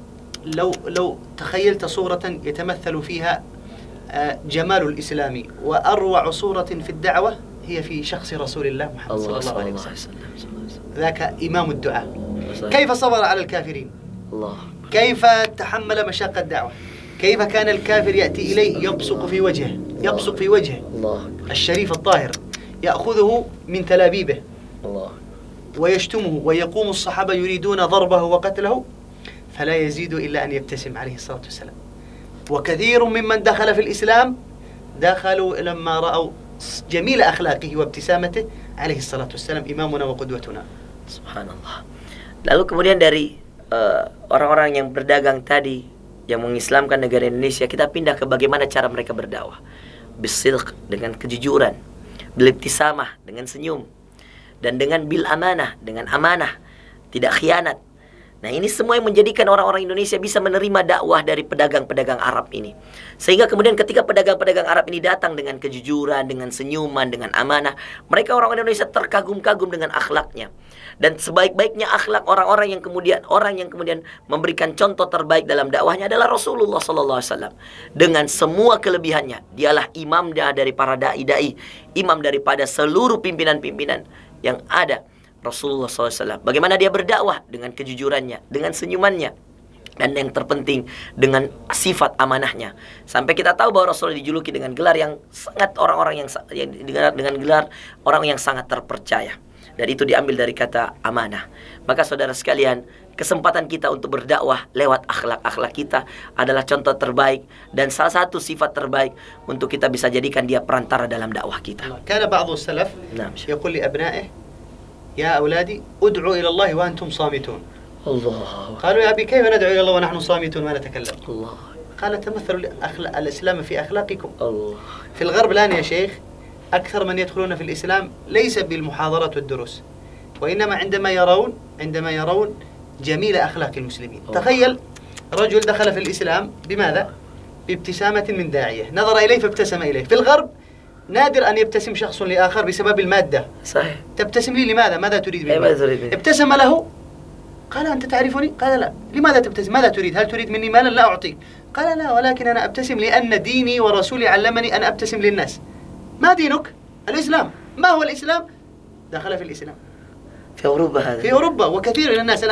لو تخيلت صورة يتمثل فيها جمال الإسلام وأروع صورة في الدعوة هي في شخص رسول الله محمد صلى الله عليه وسلم. ذاك إمام الدعاء. كيف صبر على الكافرين؟ الله. كيف تحمل مشاق الدعوة؟ كيف كان الكافر يأتي إليه يبصق في وجهه الله. الشريف الطاهر يأخذه من تلابيبه Allah. ويشتمه ويقوم الصحابة يريدون ضربه وقتله فلا يزيد إلا أن يبتسم عليه الصلاة والسلام. وكثير ممن دخل في الإسلام دخلوا لما رأوا جميل أخلاقه وابتسامته عليه الصلاة والسلام إمامنا وقدوتنا. Subhanallah. Lalu kemudian dari orang-orang yang berdagang tadi yang mengislamkan negara Indonesia, kita pindah ke bagaimana cara mereka berdakwah. Bisidq, dengan kejujuran, bilibtisamah, dengan senyum, dan dengan bil amanah, dengan amanah, tidak khianat. Nah, ini semua yang menjadikan orang-orang Indonesia bisa menerima dakwah dari pedagang-pedagang Arab ini. Sehingga kemudian ketika pedagang-pedagang Arab ini datang dengan kejujuran, dengan senyuman, dengan amanah, mereka orang Indonesia terkagum-kagum dengan akhlaknya. Dan sebaik-baiknya akhlak orang yang kemudian memberikan contoh terbaik dalam dakwahnya adalah Rasulullah SAW. Dengan semua kelebihannya, dialah imam dari para dai-dai, imam daripada seluruh pimpinan-pimpinan yang ada. Rasulullah SAW, bagaimana dia berdakwah dengan kejujurannya, dengan senyumannya, dan yang terpenting dengan sifat amanahnya. Sampai kita tahu bahwa Rasulullah dijuluki dengan gelar yang sangat dengan gelar orang yang sangat terpercaya. Dan itu diambil dari kata amanah. Maka saudara sekalian, kesempatan kita untuk berdakwah lewat akhlak-akhlak kita adalah contoh terbaik dan salah satu sifat terbaik untuk kita bisa jadikan dia perantara dalam dakwah kita. Kana ba'dhu salaf yaqul li abna'ihi يا أولادي ادعوا إلى الله وأنتم صامتون. الله. قالوا يا أبي كيف ندعو إلى الله ونحن صامتون ما نتكلم؟ الله. قال تمثلوا الإسلام في أخلاقكم. الله. في الغرب الآن يا شيخ أكثر من يدخلون في الإسلام ليس بالمحاضرات والدروس وإنما عندما يرون جميل أخلاق المسلمين. تخيل رجل دخل في الإسلام بماذا؟ بابتسامة من داعية نظر إليه فابتسم إليه. في الغرب نادر أن يبتسم شخص لآخر بسبب المادة. صحيح. تبتسم لي لماذا؟ ماذا تريد مني؟ ماذا تريد مني؟ ابتسم له قال أنت تعرفني؟ قال لا. لماذا تبتسم؟ ماذا تريد؟ هل تريد مني مالا؟ لا أعطيك. قال لا ولكن أنا أبتسم لأن ديني ورسولي علمني أن أبتسم للناس. ما دينك؟ الإسلام. ما هو الإسلام؟ دخل في الإسلام. في أوروبا هذا. في أوروبا وكثير من الناس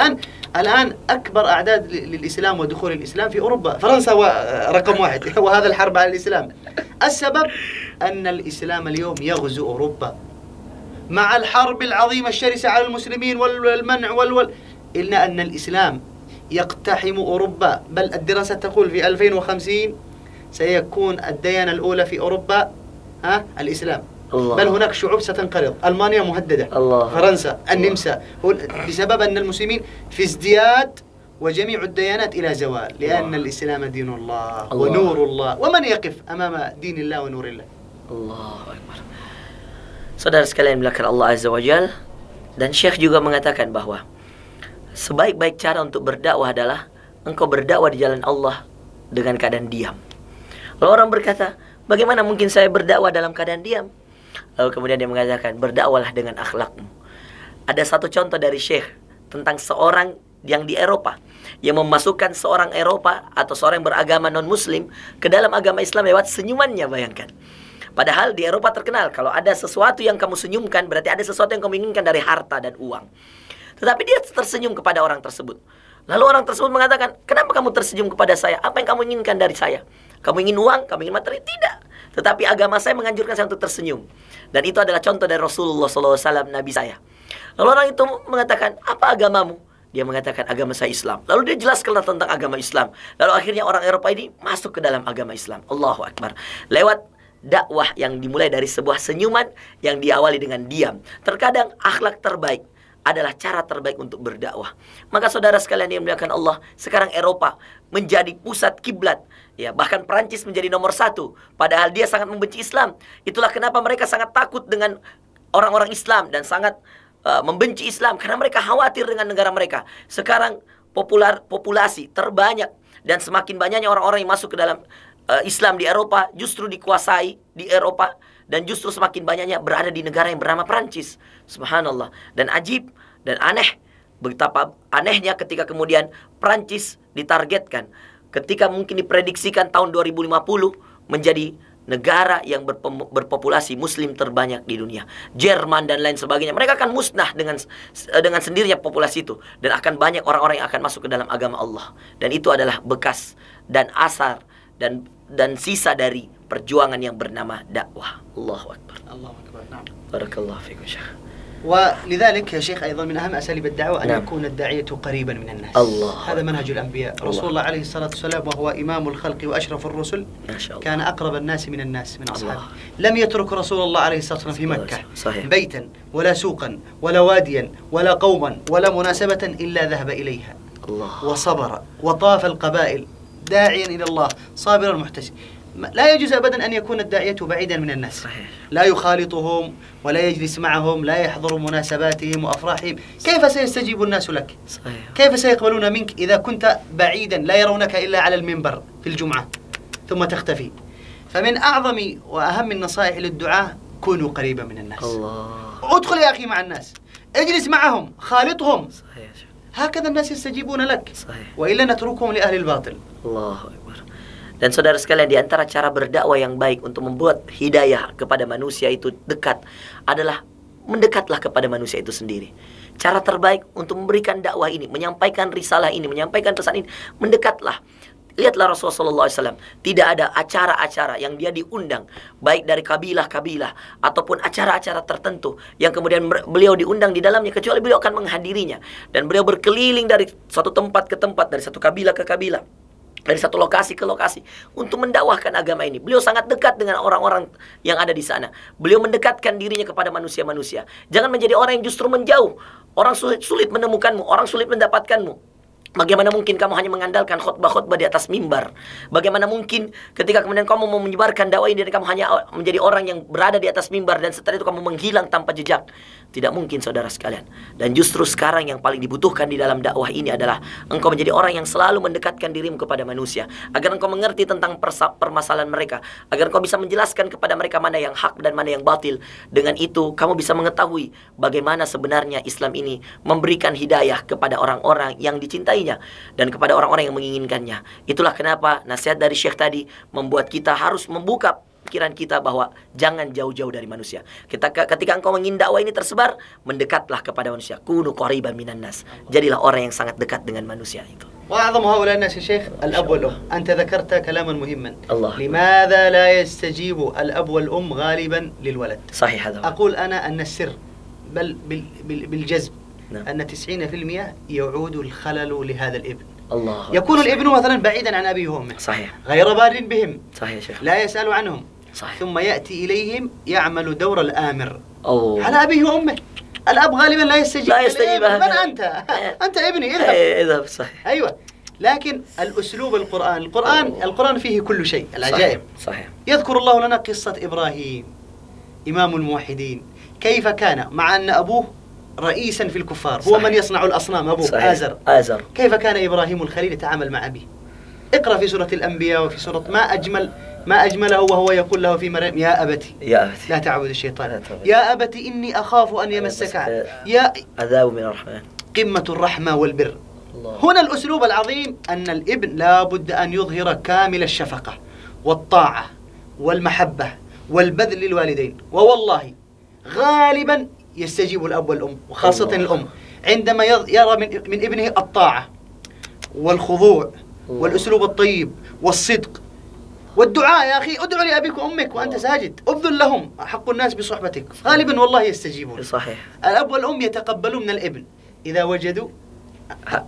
الآن أكبر أعداد للإسلام ودخول الإسلام في أوروبا. فرنسا رقم 1 وهذا الحرب على الإسلام. السبب أن الإسلام اليوم يغزو أوروبا مع الحرب العظيمة الشرسة على المسلمين والمنع إلا أن الإسلام يقتحم أوروبا. بل الدراسة تقول في 2050 سيكون الديانة الأولى في أوروبا الإسلام. الله. بل هناك شعوب ستنقرض. ألمانيا مهددة. الله. فرنسا، النمسا، بسبب أن المسلمين في ازدياد وجميع الديانات إلى زوال لأن الإسلام دين الله ونور الله ومن يقف أمام دين الله ونور الله. Allahu Akbar. Saudara sekalian melakukan Allah Azza wa Jal, dan Syekh juga mengatakan bahwa sebaik-baik cara untuk berdakwah adalah engkau berdakwah di jalan Allah dengan keadaan diam. Lalu orang berkata, bagaimana mungkin saya berdakwah dalam keadaan diam? Lalu kemudian dia mengatakan, berdakwahlah dengan akhlakmu. Ada satu contoh dari Syekh tentang seorang yang di Eropa yang memasukkan seorang Eropa atau seorang yang beragama non-muslim ke dalam agama Islam lewat senyumannya, bayangkan. Padahal di Eropa terkenal kalau ada sesuatu yang kamu senyumkan berarti ada sesuatu yang kamu inginkan dari harta dan uang. Tetapi dia tersenyum kepada orang tersebut. Lalu orang tersebut mengatakan, kenapa kamu tersenyum kepada saya? Apa yang kamu inginkan dari saya? Kamu ingin uang? Kamu ingin materi? Tidak. Tetapi agama saya menganjurkan saya untuk tersenyum. Dan itu adalah contoh dari Rasulullah SAW, Nabi saya. Lalu orang itu mengatakan, apa agamamu? Dia mengatakan, agama saya Islam. Lalu dia jelaskan tentang agama Islam. Lalu akhirnya orang Eropa ini masuk ke dalam agama Islam. Allahu Akbar. Lewat dakwah yang dimulai dari sebuah senyuman yang diawali dengan diam. Terkadang akhlak terbaik adalah cara terbaik untuk berdakwah. Maka saudara sekalian yang dimuliakan Allah, sekarang Eropa menjadi pusat kiblat. Ya, bahkan Perancis menjadi nomor 1. Padahal dia sangat membenci Islam. Itulah kenapa mereka sangat takut dengan orang-orang Islam dan sangat membenci Islam. Karena mereka khawatir dengan negara mereka. Sekarang populasi terbanyak dan semakin banyaknya orang-orang yang masuk ke dalam Islam di Eropa justru dikuasai di Eropa dan justru semakin banyaknya berada di negara yang bernama Perancis. Subhanallah. Dan ajib dan aneh, betapa anehnya ketika kemudian Perancis ditargetkan, ketika mungkin diprediksikan tahun 2050 menjadi negara yang berpopulasi muslim terbanyak di dunia. Jerman dan lain sebagainya, mereka akan musnah dengan sendirinya populasi itu, dan akan banyak orang-orang yang akan masuk ke dalam agama Allah. Dan itu adalah bekas dan asar dan dan sisa dari perjuangan yang bernama dakwah. Allahu Akbar. الله أكبر. نعم. Barakallahu fikum Syekh. ولذلك يا شيخ أيضا من أهم أساليب الدعوة أن نعم. يكون الداعية قريبا من الناس. الله. هذا منهج الأنبياء. رسول الله عليه الصلاة والسلام وهو إمام الخلق وأشرف الرسل ما شاء الله. كان أقرب الناس من أصحابه. الله. لم يترك رسول الله عليه الصلاة والسلام في مكة صحيح. بيتا ولا سوقا ولا واديا ولا قوما ولا مناسبة إلا ذهب إليها. الله. وصبر وطاف القبائل داعيا إلى الله صابرا محتسبا. لا يجوز أبدا أن يكون الداعية بعيدا من الناس. صحيح. لا يخالطهم ولا يجلس معهم، لا يحضر مناسباتهم وأفراحهم. كيف سيستجيب الناس لك؟ صحيح. كيف سيقبلون منك إذا كنت بعيدا لا يرونك إلا على المنبر في الجمعة ثم تختفي؟ فمن أعظم وأهم النصائح للدعاء كونوا قريبا من الناس. الله. ادخل يا أخي مع الناس، اجلس معهم، خالطهم، صحيح. هكذا الناس يستجيبون لك. صحيح. وإلا نتركهم لأهل الباطل. Allahu Akbar. Dan saudara sekalian, di antara cara berdakwah yang baik untuk membuat hidayah kepada manusia itu dekat adalah mendekatlah kepada manusia itu sendiri. Cara terbaik untuk memberikan dakwah ini, menyampaikan risalah ini, menyampaikan pesan ini, mendekatlah. Lihatlah Rasulullah SAW, tidak ada acara-acara yang dia diundang, baik dari kabilah-kabilah ataupun acara-acara tertentu yang kemudian beliau diundang di dalamnya, kecuali beliau akan menghadirinya. Dan beliau berkeliling dari satu tempat ke tempat, dari satu kabilah ke kabilah, dari satu lokasi ke lokasi untuk mendakwahkan agama ini. Beliau sangat dekat dengan orang-orang yang ada di sana. Beliau mendekatkan dirinya kepada manusia-manusia. Jangan menjadi orang yang justru menjauh. Orang sulit menemukanmu, orang sulit mendapatkanmu. Bagaimana mungkin kamu hanya mengandalkan khutbah-khutbah di atas mimbar? Bagaimana mungkin ketika kemudian kamu mau menyebarkan dakwah ini dan kamu hanya menjadi orang yang berada di atas mimbar dan setelah itu kamu menghilang tanpa jejak? Tidak mungkin, saudara sekalian. Dan justru sekarang yang paling dibutuhkan di dalam dakwah ini adalah engkau menjadi orang yang selalu mendekatkan dirimu kepada manusia, agar engkau mengerti tentang permasalahan mereka, agar engkau bisa menjelaskan kepada mereka mana yang hak dan mana yang batil. Dengan itu kamu bisa mengetahui bagaimana sebenarnya Islam ini memberikan hidayah kepada orang-orang yang dicintai dan kepada orang-orang yang menginginkannya. Itulah kenapa nasihat dari Syekh tadi membuat kita harus membuka pikiran kita bahwa jangan jauh-jauh dari manusia. Ketika engkau ingin dakwah ini tersebar, mendekatlah kepada manusia. Kunu qariban minan nas. Jadilah orang yang sangat dekat dengan manusia itu. وأعظم هؤلاء الناس يا شيخ الأب والأم. أنت ذكرت كلاما مهما. الله. لماذا لا يستجيب الأب والأم غالبا للولد؟ صحيح هذا. أقول أنا أن السر بل بالجذب نعم. أن 90% يعود الخلل لهذا الابن. الله. يكون الابن مثلا بعيدا عن أبيه وأمه. صحيح. غير بار بهم. صحيح شيخ. لا يسأل عنهم. صحيح. ثم يأتي إليهم يعمل دور الآمر أوه. على أبيه وأمه. الأب غالبا لا يستجيب. من أنت؟ أنت ابني اذهب. اذهب. صحيح. أيوة. لكن الأسلوب القرآن فيه كل شيء العجائب. صحيح. يذكر الله لنا قصة إبراهيم إمام الموحدين كيف كان مع أن أبوه رئيسا في الكفار. هو صحيح. من يصنع الأصنام أبوه آزر. كيف كان إبراهيم الخليل يتعامل مع أبيه؟ اقرأ في سورة الأنبياء وفي سورة ما أجمله وهو يقول له في مريم يا أبتي لا تعبد الشيطان يا أبتي إني أخاف أن يمسك يا عذاب من الرحمن قمة الرحمة والبر. الله. هنا الأسلوب العظيم أن الابن لا بد أن يظهر كامل الشفقة والطاعة والمحبة والبذل للوالدين. ووالله غالبا يستجيب الأب والأم وخاصة الأم عندما يرى من ابنه الطاعة والخضوع والأسلوب الطيب والصدق والدعاء. يا أخي ادعو لأبيك وأمك وأنت ساجد، ابذل لهم، حق الناس بصحبتك. غالبا والله يستجيبون. صحيح. الأب والأم يتقبلون من الابن إذا وجدوا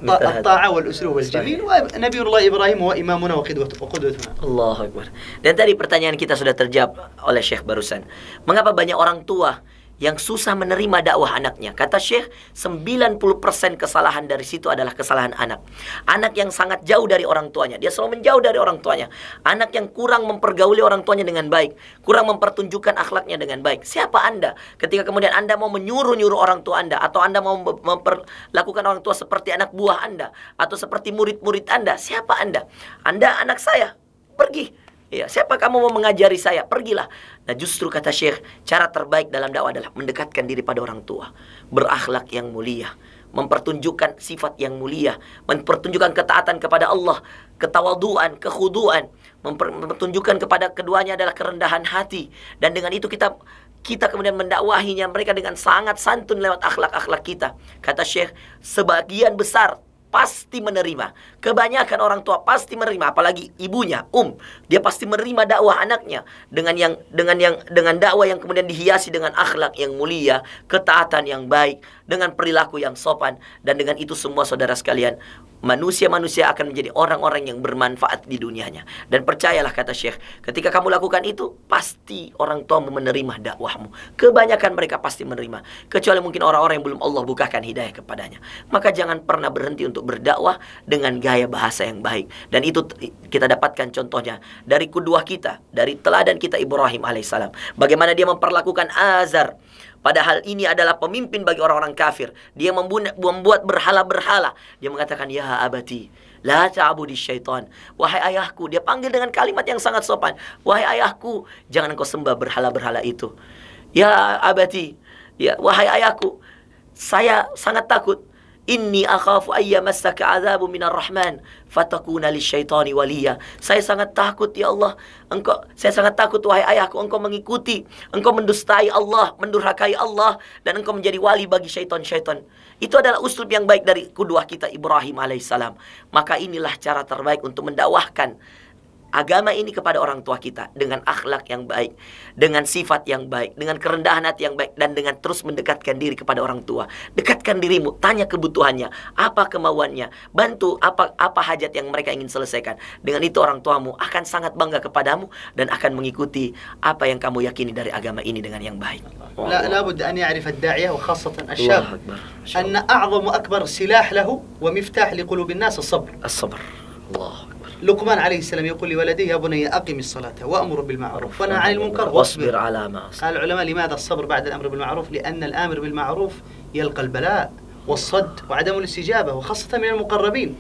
الطاعة والأسلوب الجميل. ونبي الله إبراهيم هو إمامنا وقدوتنا. Allahu Akbar. Dan tadi pertanyaan kita sudah terjawab oleh Syekh barusan. Mengapa banyak orang tua yang susah menerima dakwah anaknya? Kata Syekh, 90% kesalahan dari situ adalah kesalahan anak. Anak yang sangat jauh dari orang tuanya. Dia selalu menjauh dari orang tuanya. Anak yang kurang mempergauli orang tuanya dengan baik, kurang mempertunjukkan akhlaknya dengan baik. Siapa Anda ketika kemudian Anda mau menyuruh-nyuruh orang tua Anda, atau Anda mau memperlakukan orang tua seperti anak buah Anda atau seperti murid-murid Anda? Siapa Anda? Anda anak saya, pergi. Ya, siapa kamu mau mengajari saya? Pergilah. Nah, justru kata Syekh, cara terbaik dalam dakwah adalah mendekatkan diri pada orang tua, berakhlak yang mulia, mempertunjukkan sifat yang mulia, mempertunjukkan ketaatan kepada Allah, ketawaduan, kekhuduan, mempertunjukkan kepada keduanya adalah kerendahan hati. Dan dengan itu kita kemudian mendakwahinya mereka dengan sangat santun lewat akhlak-akhlak kita. Kata Syekh, sebagian besar pasti menerima. Kebanyakan orang tua pasti menerima, apalagi ibunya, dia pasti menerima dakwah anaknya dengan dakwah yang kemudian dihiasi dengan akhlak yang mulia, ketaatan yang baik, dengan perilaku yang sopan. Dan dengan itu semua saudara sekalian, manusia-manusia akan menjadi orang-orang yang bermanfaat di dunianya. Dan percayalah kata Syekh, ketika kamu lakukan itu, pasti orang tua menerima dakwahmu. Kebanyakan mereka pasti menerima, kecuali mungkin orang-orang yang belum Allah bukakan hidayah kepadanya. Maka jangan pernah berhenti untuk berdakwah dengan gaya bahasa yang baik. Dan itu kita dapatkan contohnya dari kedua kita, dari teladan kita Ibrahim alaihissalam. Bagaimana dia memperlakukan Azar, padahal ini adalah pemimpin bagi orang-orang kafir. Dia membuat berhala-berhala. Dia mengatakan, ya abati, la ta'budi syaitan. Wahai ayahku, dia panggil dengan kalimat yang sangat sopan. Wahai ayahku, jangan engkau sembah berhala-berhala itu. Ya abati, ya wahai ayahku, saya sangat takut. Inni akhafu ayyamassaka adzabu minar rahman fatakuna lisyaitani waliya. Saya sangat takut ya Allah, saya sangat takut wahai ayahku, engkau mengikuti, engkau mendustai Allah, mendurhakai Allah, dan engkau menjadi wali bagi syaitan-syaitan. Itu adalah uslub yang baik dari kedua kita Ibrahim alaihissalam. Maka inilah cara terbaik untuk mendakwahkan agama ini kepada orang tua kita, dengan akhlak yang baik, dengan sifat yang baik, dengan kerendahan hati yang baik, dan dengan terus mendekatkan diri kepada orang tua. Dekatkan dirimu, tanya kebutuhannya, apa kemauannya, bantu apa hajat yang mereka ingin selesaikan. Dengan itu orang tuamu akan sangat bangga kepadamu dan akan mengikuti apa yang kamu yakini dari agama ini dengan yang baik. لابد أن يعرف الداعية وخاصة الشاب أن أعظم وأكبر سلاح له ومفتاح لقلوب الناس الصبر. الله. لقمان عليه السلام يقول لولده يا بني أقم الصلاة وأمر بالمعروف ونهى عن المنكر واصبر على ما أصبر. قال العلماء لماذا الصبر بعد الأمر بالمعروف؟ لأن الآمر بالمعروف يلقى البلاء والصد وعدم الاستجابة وخاصة من المقربين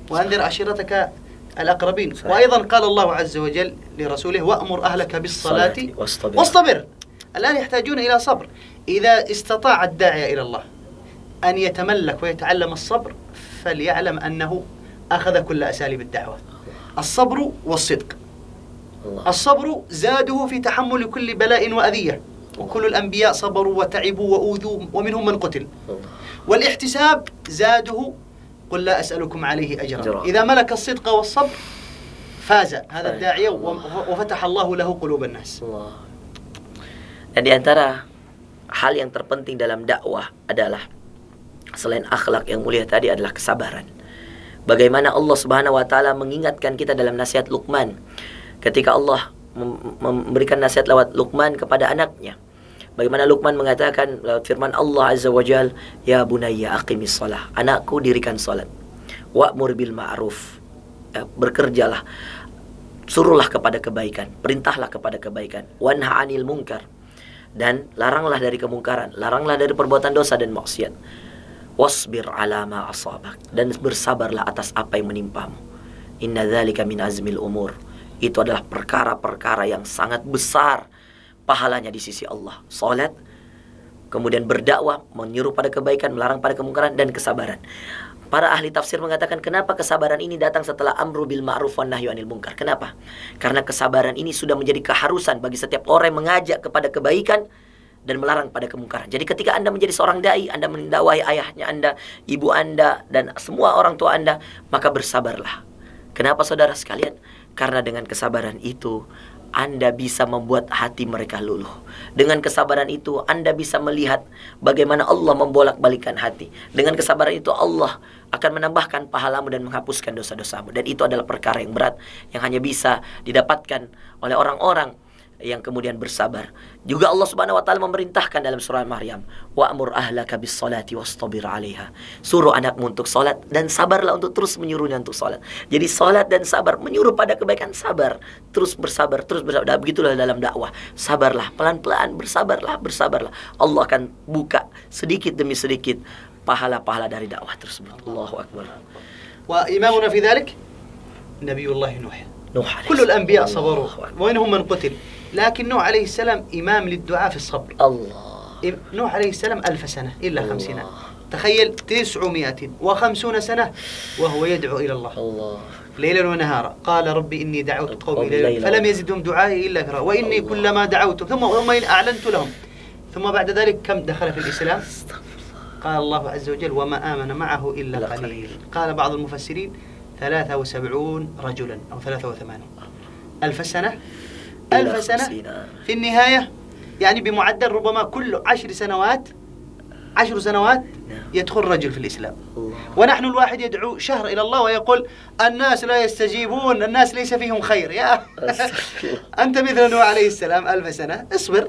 وأنذر عشيرتك الأقربين. وأيضا قال الله عز وجل لرسوله وأمر أهلك بالصلاة واصطبر. الآن يحتاجون إلى صبر. إذا استطاع الداعية إلى الله أن يتملك ويتعلم الصبر فليعلم أنه أخذ كل أساليب الدعوة. الصبر والصدق. الصبر زاده في تحمل كل بلاء وأذية، وكل الأنبياء صبروا وتعبوا وأوذوا ومنهم من قتل. والاحتساب زاده قل لا أسألكم عليه أجرا. إذا ملك الصدق والصبر فاز هذا الداعية وفتح الله له قلوب الناس. Dan di antara hal yang terpenting dalam dakwah adalah, selain akhlak yang mulia tadi, adalah kesabaran. Bagaimana Allah Subhanahu wa taala mengingatkan kita dalam nasihat Luqman, ketika Allah memberikan nasihat lewat Luqman kepada anaknya. Bagaimana Luqman mengatakan lewat firman Allah Azza wa Jal, ya bunayya aqimis shalah, anakku dirikan salat, wa'mur bil ma'ruf, bekerjalah, suruhlah kepada kebaikan, perintahlah kepada kebaikan, wanha 'anil munkar, dan laranglah dari kemungkaran, laranglah dari perbuatan dosa dan maksiat. Wasbir ala ma asabak, dan bersabarlah atas apa yang menimpamu. Inna dzalika min azmil umur. Itu adalah perkara-perkara yang sangat besar pahalanya di sisi Allah. Salat, kemudian berdakwah, menyuruh pada kebaikan, melarang pada kemungkaran, dan kesabaran. Para ahli tafsir mengatakan, kenapa kesabaran ini datang setelah amru bil ma'ruf wan nahyu anil munkar? Kenapa? Karena kesabaran ini sudah menjadi keharusan bagi setiap orang yang mengajak kepada kebaikan dan melarang pada kemungkaran. Jadi ketika Anda menjadi seorang dai, Anda mendakwahi ayahnya Anda, ibu Anda, dan semua orang tua Anda, maka bersabarlah. Kenapa saudara sekalian? Karena dengan kesabaran itu Anda bisa membuat hati mereka luluh. Dengan kesabaran itu Anda bisa melihat bagaimana Allah membolak-balikan hati. Dengan kesabaran itu Allah akan menambahkan pahalamu dan menghapuskan dosa-dosamu. Dan itu adalah perkara yang berat yang hanya bisa didapatkan oleh orang-orang yang kemudian bersabar. Juga Allah Subhanahu wa taala memerintahkan dalam surah Maryam, wa'mur ahlaka bis salati wastabir 'alaiha. Suruh anakmu untuk salat dan sabarlah untuk terus menyuruhnya untuk salat. Jadi salat dan sabar, menyuruh pada kebaikan, sabar, terus bersabar, terus bersabar. Dan begitulah dalam dakwah. Sabarlah, pelan-pelan, bersabarlah. Allah akan buka sedikit demi sedikit pahala-pahala dari dakwah tersebut. Allahu akbar. Wa imamuna fi dzalik Nabiyullah Nuh. كل الأنبياء صبروا ومنهم من قتل، لكن نوح عليه السلام إمام للدعاء في الصبر. نوح عليه السلام 1000 سنة إلا 50. تخيل 950 سنة وهو يدعو إلى الله ليلا ونهارا. قال ربي إني دعوت قومي ليلا فلم يزدهم دعائي إلا فرارا وإني كلما دعوت ثم أعلنت لهم ثم بعد ذلك كم دخل في الإسلام؟ قال الله عز وجل وما آمن معه إلا قليل. قال بعض المفسرين 73 رجلا أو 83. 1000 سنة، 1000 سنة في النهاية، يعني بمعدل ربما كل 10 سنوات يدخل رجل في الإسلام. ونحن الواحد يدعو شهر إلى الله ويقول الناس لا يستجيبون، الناس ليس فيهم خير. يا أنت مثل نوح عليه السلام 1000 سنة، اصبر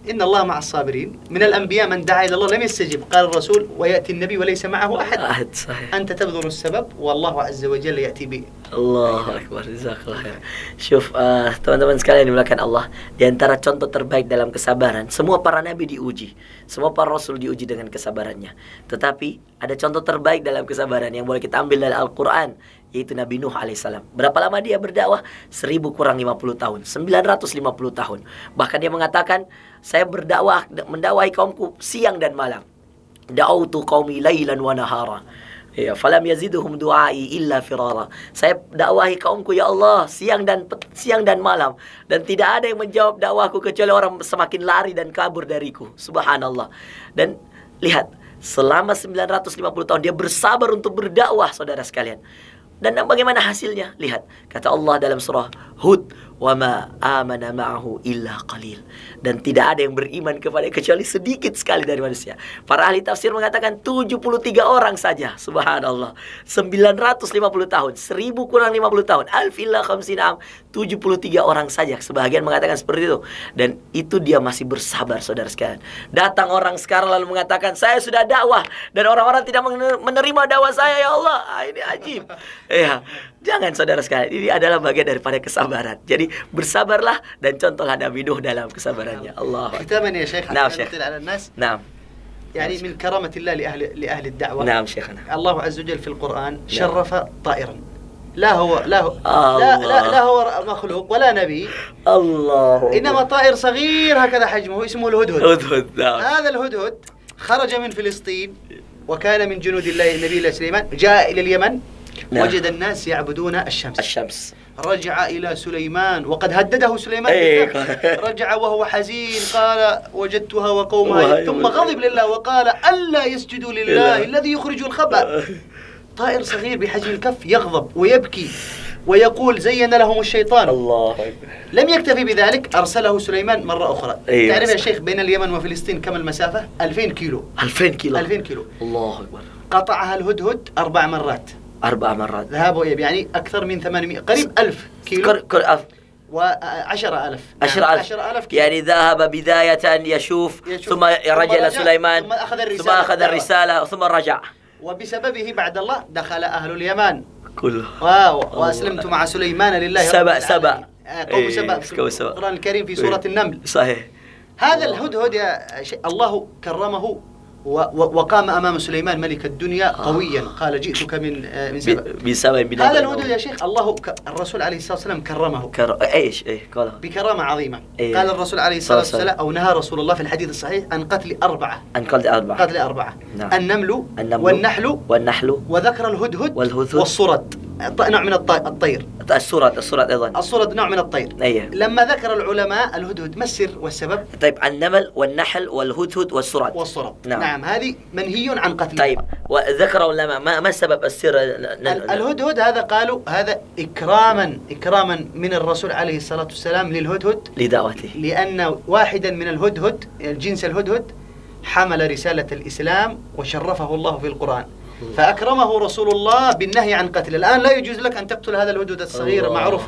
إن الله مع الصابرين. من الأنبياء من دعا إلى الله لم يستجب، قال الرسول ويأتي النبي وليس معه أحد. صحيح. أنت تبذل السبب والله عز وجل يأتي به. Allahu Akbar, jazakallah khair. Syuf, teman-teman sekalian dimuliakan Allah, di antara contoh terbaik dalam kesabaran, semua para nabi diuji, semua para rasul diuji dengan kesabarannya. Tetapi ada contoh terbaik dalam kesabaran yang boleh kita ambil dari Al-Quran, yaitu Nabi Nuh alaihissalam. Berapa lama dia berdakwah? 1000 kurang 50 tahun, 950 tahun. Bahkan dia mengatakan, saya berdakwah, mendakwahi kaumku siang dan malam. Da'autu qaumi lailan wa nahara. Ya, falam yaziduhum du'ai illa firara. Saya dakwahi kaumku ya Allah siang dan malam, dan tidak ada yang menjawab dakwahku kecuali orang semakin lari dan kabur dariku. Subhanallah. Dan lihat, selama 950 tahun dia bersabar untuk berdakwah, saudara sekalian. Dan bagaimana hasilnya? Lihat, kata Allah dalam surah Hud, wa ma amana ma'ahu illa qalil. Dan tidak ada yang beriman kepada kecuali sedikit sekali dari manusia. Para ahli tafsir mengatakan 73 orang saja. Subhanallah. 950 tahun, 1000 kurang 50 tahun, alf illa khamsina am, 73 orang saja. Sebagian mengatakan seperti itu. Dan itu dia masih bersabar, saudara sekalian. Datang orang sekarang lalu mengatakan, saya sudah dakwah dan orang-orang tidak menerima dakwah saya, ya Allah. Ini ajib. Ya, jangan saudara sekalian, ini adalah bagian daripada kesabaran. Jadi bersabarlah dan contohlah Nabi Nuh dalam kesabarannya. Allah. ختاما يا شيخ نعم شيخ. على الناس. نعم. يعني من كرامة الله لأهل الدعوة. نعم شيخنا. الله عز وجل في القرآن شرف طائرا. لا هو مخلوق ولا نبي. الله. إنما طائر صغير هكذا حجمه اسمه الهدهد. هدهد. نعم. هذا الهدهد خرج من فلسطين وكان من جنود الله النبي سليمان، جاء إلى اليمن. نعم. وجد الناس يعبدون الشمس. رجع إلى سليمان وقد هدده سليمان. رجع وهو حزين، قال وجدتها وقومها، ثم غضب لله وقال ألا يسجدوا لله الذي يخرج الخبأ. طائر صغير بحجم الكف يغضب ويبكي ويقول زين لهم الشيطان. الله أكبر. لم يكتفي بذلك، أرسله سليمان مرة أخرى. تعرف يا شيخ بين اليمن وفلسطين كم المسافة؟ 2000 كيلو. 2000 كيلو. 2000 كيلو. الله أكبر. قطعها الهدهد 4 مرات. 4 مرات ذهاب وإياب، يعني أكثر من 800، قريب 1000 كيلو. و10,000 10,000 يعني ذهب بداية يشوف ثم رجع إلى سليمان ثم أخذ الرسالة ثم رجع. وبسببه بعد الله دخل أهل اليمن كله. وأسلمت مع سليمان لله. سبأ قوم سبأ في القرآن الكريم في سورة النمل. صحيح. هذا الهدهد يا الله كرمه وقام أمام سليمان ملك الدنيا قويا، قال جئتك من سبأ. هذا الهدهد يا شيخ الله الرسول عليه الصلاة والسلام كرمه. ايش قال؟ بكرامة عظيمة. قال الرسول عليه الصلاة والسلام، أو نهى رسول الله في الحديث الصحيح عن قتل 4. قتل 4. نعم. النمل والنحل وذكر الهدهد والصرد، نوع من الطير. الصرد أيضا. الصرد نوع من الطير. أيه. لما ذكر العلماء الهدهد، ما السر والسبب؟ طيب النمل والنحل والهدهد والصرد. نعم هذه منهي عن قتله. طيب وذكروا العلماء ما سبب السر؟ الهدهد هذا قالوا هذا إكراما من الرسول عليه الصلاة والسلام للهدهد لدعوته، لأن واحدا من الهدهد الجنس الهدهد حمل رسالة الإسلام وشرفه الله في القرآن، فأكرمه رسول الله بالنهي عن قتله. الآن لا يجوز لك أن تقتل هذا الهدهد الصغير معروف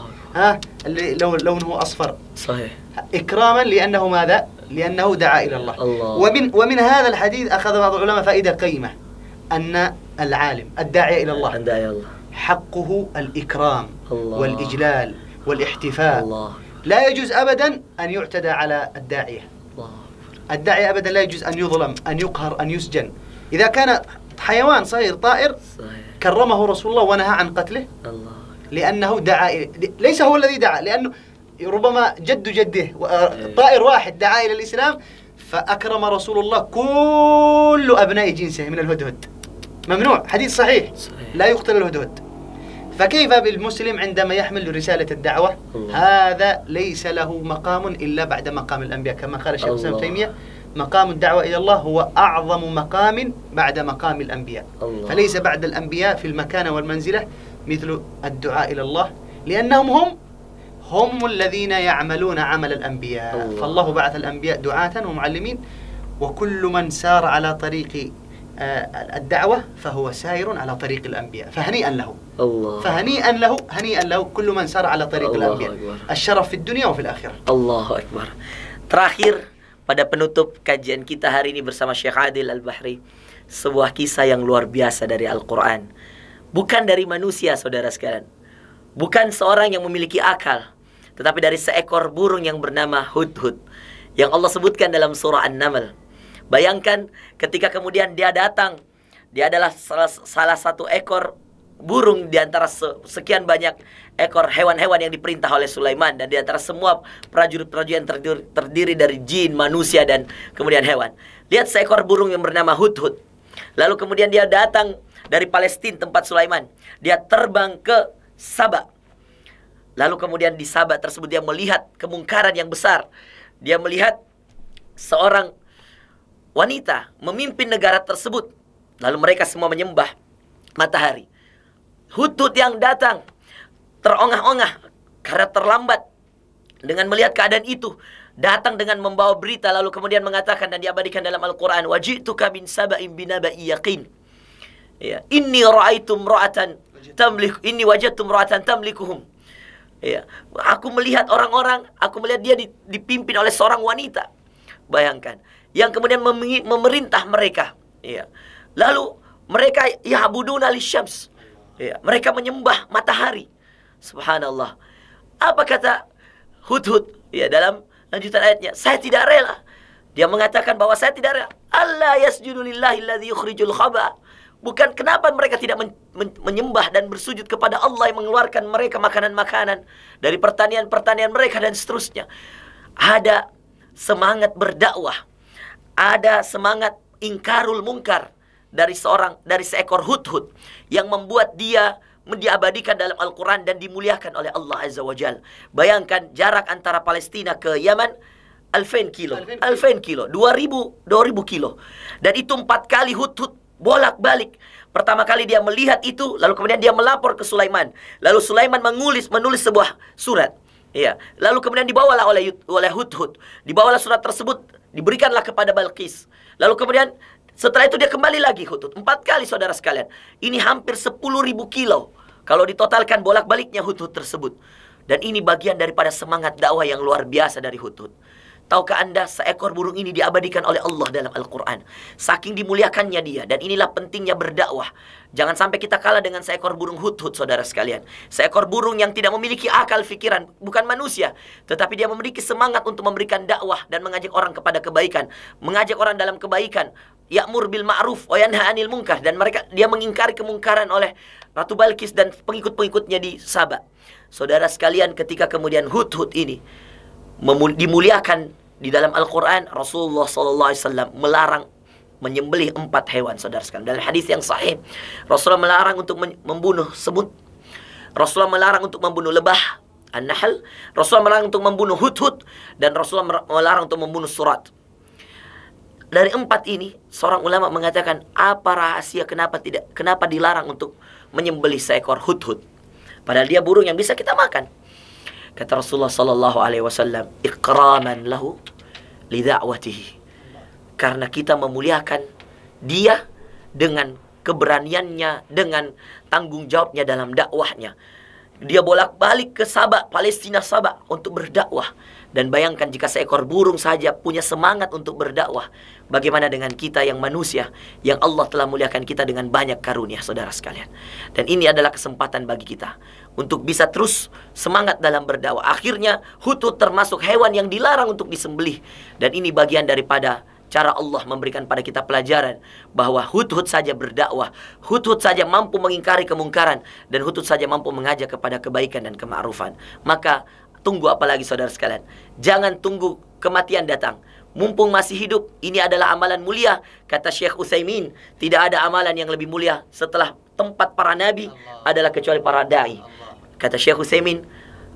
اللي لونه أصفر. صحيح. إكراما لأنه ماذا؟ لأنه دعا إلى الله. ومن هذا الحديث أخذ بعض العلماء فائدة قيمة، أن العالم الداعية إلى الله حقه الإكرام والإجلال والاحتفاء. لا يجوز أبدا أن يعتدى على الداعية. الداعية أبدا لا يجوز أن يظلم، أن يقهر، أن يسجن. إذا كان حيوان صغير طائر كرمه رسول الله ونهى عن قتله، لأنه دعا، ليس هو الذي دعا، لأنه ربما جده طائر واحد دعا إلى الإسلام، فأكرم رسول الله كل أبناء جنسه من الهدهد. ممنوع، حديث صحيح. لا يقتل الهدهد. فكيف بالمسلم عندما يحمل رسالة الدعوة؟ هذا ليس له مقام إلا بعد مقام الأنبياء، كما قال الشيخ الإسلام ابن تيمية مقام الدعوة إلى الله هو أعظم مقام بعد مقام الأنبياء. فليس بعد الأنبياء في المكانة والمنزلة مثل الدعاء إلى الله، لأنهم هم الذين يعملون عمل الأنبياء. فالله بعث الأنبياء دعاة ومعلمين، وكل من سار على طريق الدعوة فهو سائر على طريق الأنبياء، فهنيئا له. فهنيئا له، هنيئا له كل من سار على طريق الأنبياء. الشرف في الدنيا وفي الآخرة. Allahu Akbar. Terakhir, pada penutup kajian kita hari ini bersama Syekh Adil Al-Bahri, sebuah kisah yang luar biasa dari Al-Quran. Bukan dari manusia, saudara sekalian. Bukan seorang yang memiliki akal, tetapi dari seekor burung yang bernama Hudhud, yang Allah sebutkan dalam surah An-Naml. Bayangkan ketika kemudian dia datang, dia adalah salah satu ekor burung di antara sekian banyak ekor hewan-hewan yang diperintah oleh Sulaiman, dan di antara semua prajurit-prajurit yang terdiri dari jin, manusia, dan kemudian hewan. Lihat seekor burung yang bernama Hudhud. Lalu kemudian dia datang dari Palestina tempat Sulaiman. Dia terbang ke Saba. Lalu kemudian di Saba tersebut dia melihat kemungkaran yang besar. Dia melihat seorang wanita memimpin negara tersebut. Lalu mereka semua menyembah matahari. Hudhud yang datang terongah-ongah karena terlambat dengan melihat keadaan itu, datang dengan membawa berita, lalu kemudian mengatakan dan diabadikan dalam Al-Quran, waji'tuka min saba'in binaba'i yaqin. Ya, inni ra'aitum ra'atan tamlik, inni wajadtum ra'atan tamlikuhum. Ya, aku melihat orang-orang, aku melihat dia dipimpin oleh seorang wanita. Bayangkan, yang kemudian memerintah mereka. Ya. Lalu mereka ya'buduna lisyams. Ya, mereka menyembah matahari. Subhanallah. Apa kata Hudhud? Ya, dalam lanjutan ayatnya, saya tidak rela. Dia mengatakan bahwa saya tidak rela. Allah yasjudu lillahi alladhi yukhrijul khaba. Bukan kenapa mereka tidak menyembah dan bersujud kepada Allah yang mengeluarkan mereka makanan-makanan dari pertanian-pertanian mereka dan seterusnya. Ada semangat berdakwah, ada semangat ingkarul mungkar dari seekor Hudhud yang membuat dia diabadikan dalam Al-Quran dan dimuliakan oleh Allah Azza wa Jal. Bayangkan jarak antara Palestina ke Yaman 1000 kilo, 2000 kilo. Dan itu 4 kali Hudhud bolak-balik. Pertama kali dia melihat itu, lalu kemudian dia melapor ke Sulaiman. Lalu Sulaiman menulis sebuah surat. Ya, lalu kemudian dibawalah oleh Hudhud. Dibawalah surat tersebut, diberikanlah kepada Balqis. Lalu kemudian setelah itu dia kembali lagi Hudhud 4 kali, saudara sekalian. Ini hampir 10.000 kilo kalau ditotalkan bolak-baliknya Hudhud tersebut. Dan ini bagian daripada semangat dakwah yang luar biasa dari Hudhud. Tahukah Anda, seekor burung ini diabadikan oleh Allah dalam Al-Quran. Saking dimuliakannya dia. Dan inilah pentingnya berdakwah. Jangan sampai kita kalah dengan seekor burung Hudhud, saudara sekalian. Seekor burung yang tidak memiliki akal fikiran. Bukan manusia. Tetapi dia memiliki semangat untuk memberikan dakwah dan mengajak orang kepada kebaikan. Mengajak orang dalam kebaikan. Ya'mur bil ma'ruf wa yanha 'anil munkar. Dan dia mengingkari kemungkaran oleh Ratu Balqis dan pengikut-pengikutnya di Saba. Saudara sekalian, ketika kemudian Hudhud ini dimuliakan di dalam Al-Quran, Rasulullah SAW melarang menyembelih 4 hewan, saudara sekalian. Dalam hadis yang sahih, Rasulullah melarang untuk membunuh semut. Rasulullah melarang untuk membunuh lebah, An-Nahl. Rasulullah melarang untuk membunuh Hudhud. Dan Rasulullah melarang untuk membunuh surat. Dari 4 ini, seorang ulama mengatakan, apa rahasia kenapa dilarang untuk menyembelih seekor Hudhud? Padahal dia burung yang bisa kita makan. Kata Rasulullah sallallahu alaihi wasallam, ikraman lahu li da'watihi. Karena kita memuliakan dia dengan keberaniannya, dengan tanggung jawabnya dalam dakwahnya. Dia bolak-balik ke Saba, Palestina Saba untuk berdakwah. Dan bayangkan jika seekor burung saja punya semangat untuk berdakwah, bagaimana dengan kita yang manusia, yang Allah telah muliakan kita dengan banyak karunia, saudara sekalian. Dan ini adalah kesempatan bagi kita untuk bisa terus semangat dalam berdakwah. Akhirnya Hudhud termasuk hewan yang dilarang untuk disembelih. Dan ini bagian daripada cara Allah memberikan pada kita pelajaran bahwa Hudhud saja berdakwah, Hudhud saja mampu mengingkari kemungkaran, dan Hudhud saja mampu mengajak kepada kebaikan dan kema'rufan. Maka tunggu apa lagi, saudara sekalian? Jangan tunggu kematian datang. Mumpung masih hidup, ini adalah amalan mulia. Kata Syekh Utsaimin, tidak ada amalan yang lebih mulia setelah tempat para nabi adalah kecuali para da'i. Kata Syekh Utsaimin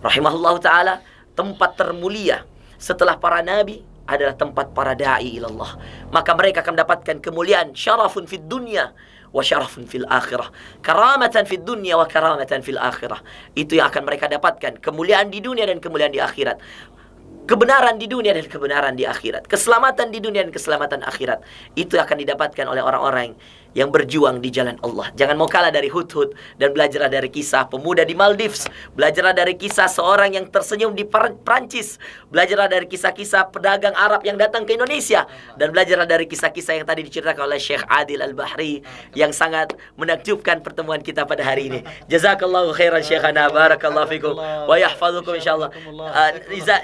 rahimahullah ta'ala, tempat termulia setelah para nabi adalah tempat para da'i ilallah. Maka mereka akan mendapatkan kemuliaan, syarafun fid dunya wa syarafun fil akhirah. Karamatan fid dunya wa karamatan fil akhirah. Itu yang akan mereka dapatkan, kemuliaan di dunia dan kemuliaan di akhirat. Kebenaran di dunia dan kebenaran di akhirat. Keselamatan di dunia dan keselamatan akhirat. Itu akan didapatkan oleh orang-orang yang berjuang di jalan Allah. Jangan mau kalah dari Hudhud dan belajarlah dari kisah pemuda di Maldives. Belajarlah dari kisah seorang yang tersenyum di Prancis. Belajarlah dari kisah-kisah pedagang Arab yang datang ke Indonesia. Dan belajarlah dari kisah-kisah yang tadi diceritakan oleh Syekh Adil Al-Bahri yang sangat menakjubkan pertemuan kita pada hari ini. Jazakallahu khairan Syekhana, barakallahu fikum wa yahfazukum insyaallah.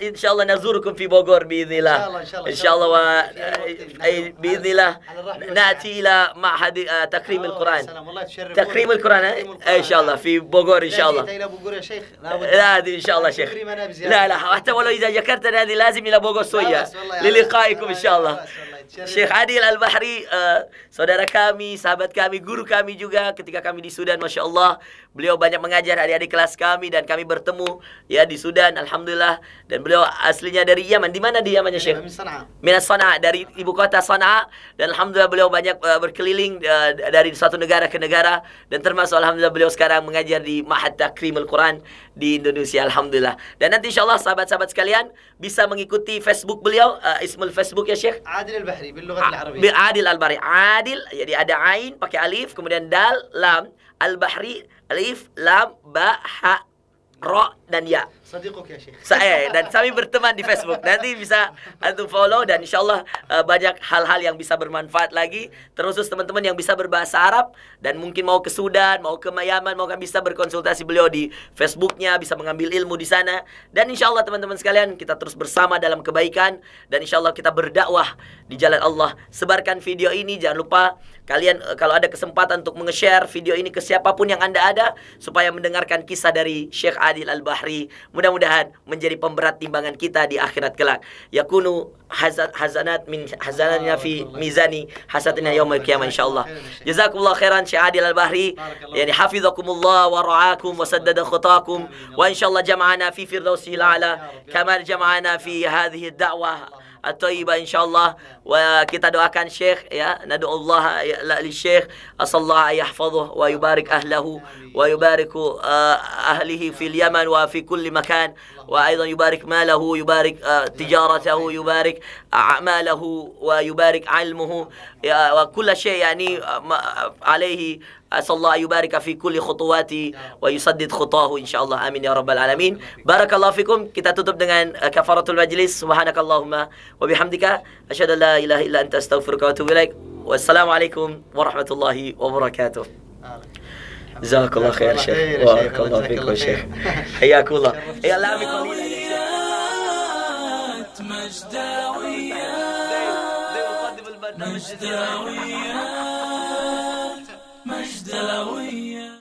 Insyaallah nazurukum fi Bogor biidznillah. Insyaallah wa biidznillah nati ila ma'had تكريم القرآن. تكريم القرآن إن شاء الله في بوغور إن شاء الله. إلى بوغور يا شيخ. لا إن شاء الله شيخ. لا حتى ولو إذا ذكرتنا هذه لازم إلى بوغور سويا للقائكم إن شاء الله. Syekh Adil Al-Bahri, saudara kami, sahabat kami, guru kami juga ketika kami di Sudan, Masya Allah. Beliau banyak mengajar adik-adik kelas kami dan kami bertemu ya di Sudan, Alhamdulillah. Dan beliau aslinya dari Yaman. Di mana di Yamannya Syekh? Minas Sana'a, dari ibu kota Sana'a. Dan Alhamdulillah beliau banyak berkeliling dari satu negara ke negara. Dan termasuk Alhamdulillah beliau sekarang mengajar di Ma'had Takrimul Quran di Indonesia, Alhamdulillah. Dan nanti insya Allah sahabat-sahabat sekalian bisa mengikuti Facebook beliau, ismul Facebook ya Syekh? Adil Al-Bahri باللغة العربية. Adil Al-Bahri. Adil, jadi ada ain pakai alif, kemudian dal, lam, Al-Bahri, alif, lam, ba, ha, ra dan ya. Sadiquk ya Syekh. Saya dan kami berteman di Facebook. Nanti bisa antum follow dan insyaallah banyak hal-hal yang bisa bermanfaat lagi. Terkhusus teman-teman yang bisa berbahasa Arab dan mungkin mau ke Sudan, mau ke Yaman, mau kan bisa berkonsultasi beliau di Facebooknya, bisa mengambil ilmu di sana. Dan insyaallah teman-teman sekalian kita terus bersama dalam kebaikan dan insyaallah kita berdakwah di jalan Allah. Sebarkan video ini, jangan lupa kalian kalau ada kesempatan untuk nge-share video ini ke siapapun yang Anda ada supaya mendengarkan kisah dari Syekh Adil Al-Bahri. Mudah-mudahan menjadi pemberat timbangan kita di akhirat kelak. Yakunu hazanat min hazanatnya fi mizani hasatina yaumil qiyamah insyaallah. Jazakumullah khairan Syekh Adil Al-Bahri. Yani hafizakumullah wa ra'akum wa saddada khutaakum wa insyaallah jama'ana fi firdausil a'la kama jama'ana fi hadhihi ad-da'wah at-thayyibah insyaallah. Wa kita doakan Syekh ya, nad'ullah li Syekh asallahu yahfazuhu wa yubarik ahlahu wa yubariku ahlihi fil Yaman wa fi kulli makan wa aidan yubarik malahu, yubarik tijaratahu, yubarik a'malahu wa yubarik ilmuhu wa kull syai' yani alaihi asallahu yubarika fi kulli khutuwati wa yusaddid khutahu insyaallah. Amin ya rabbal alamin. Barakallahu fikum. Kita tutup dengan kafaratul majlis. Subhanakallahumma wa bihamdika asyhadu an la ilaha illa anta astaghfiruka wa atubu ilaik. Wassalamualaikum warahmatullahi wabarakatuh. Jazakallah khair Syekh. Barakallahu fikum Syekh. Hayakullah. Ya la bi qalil مجداويات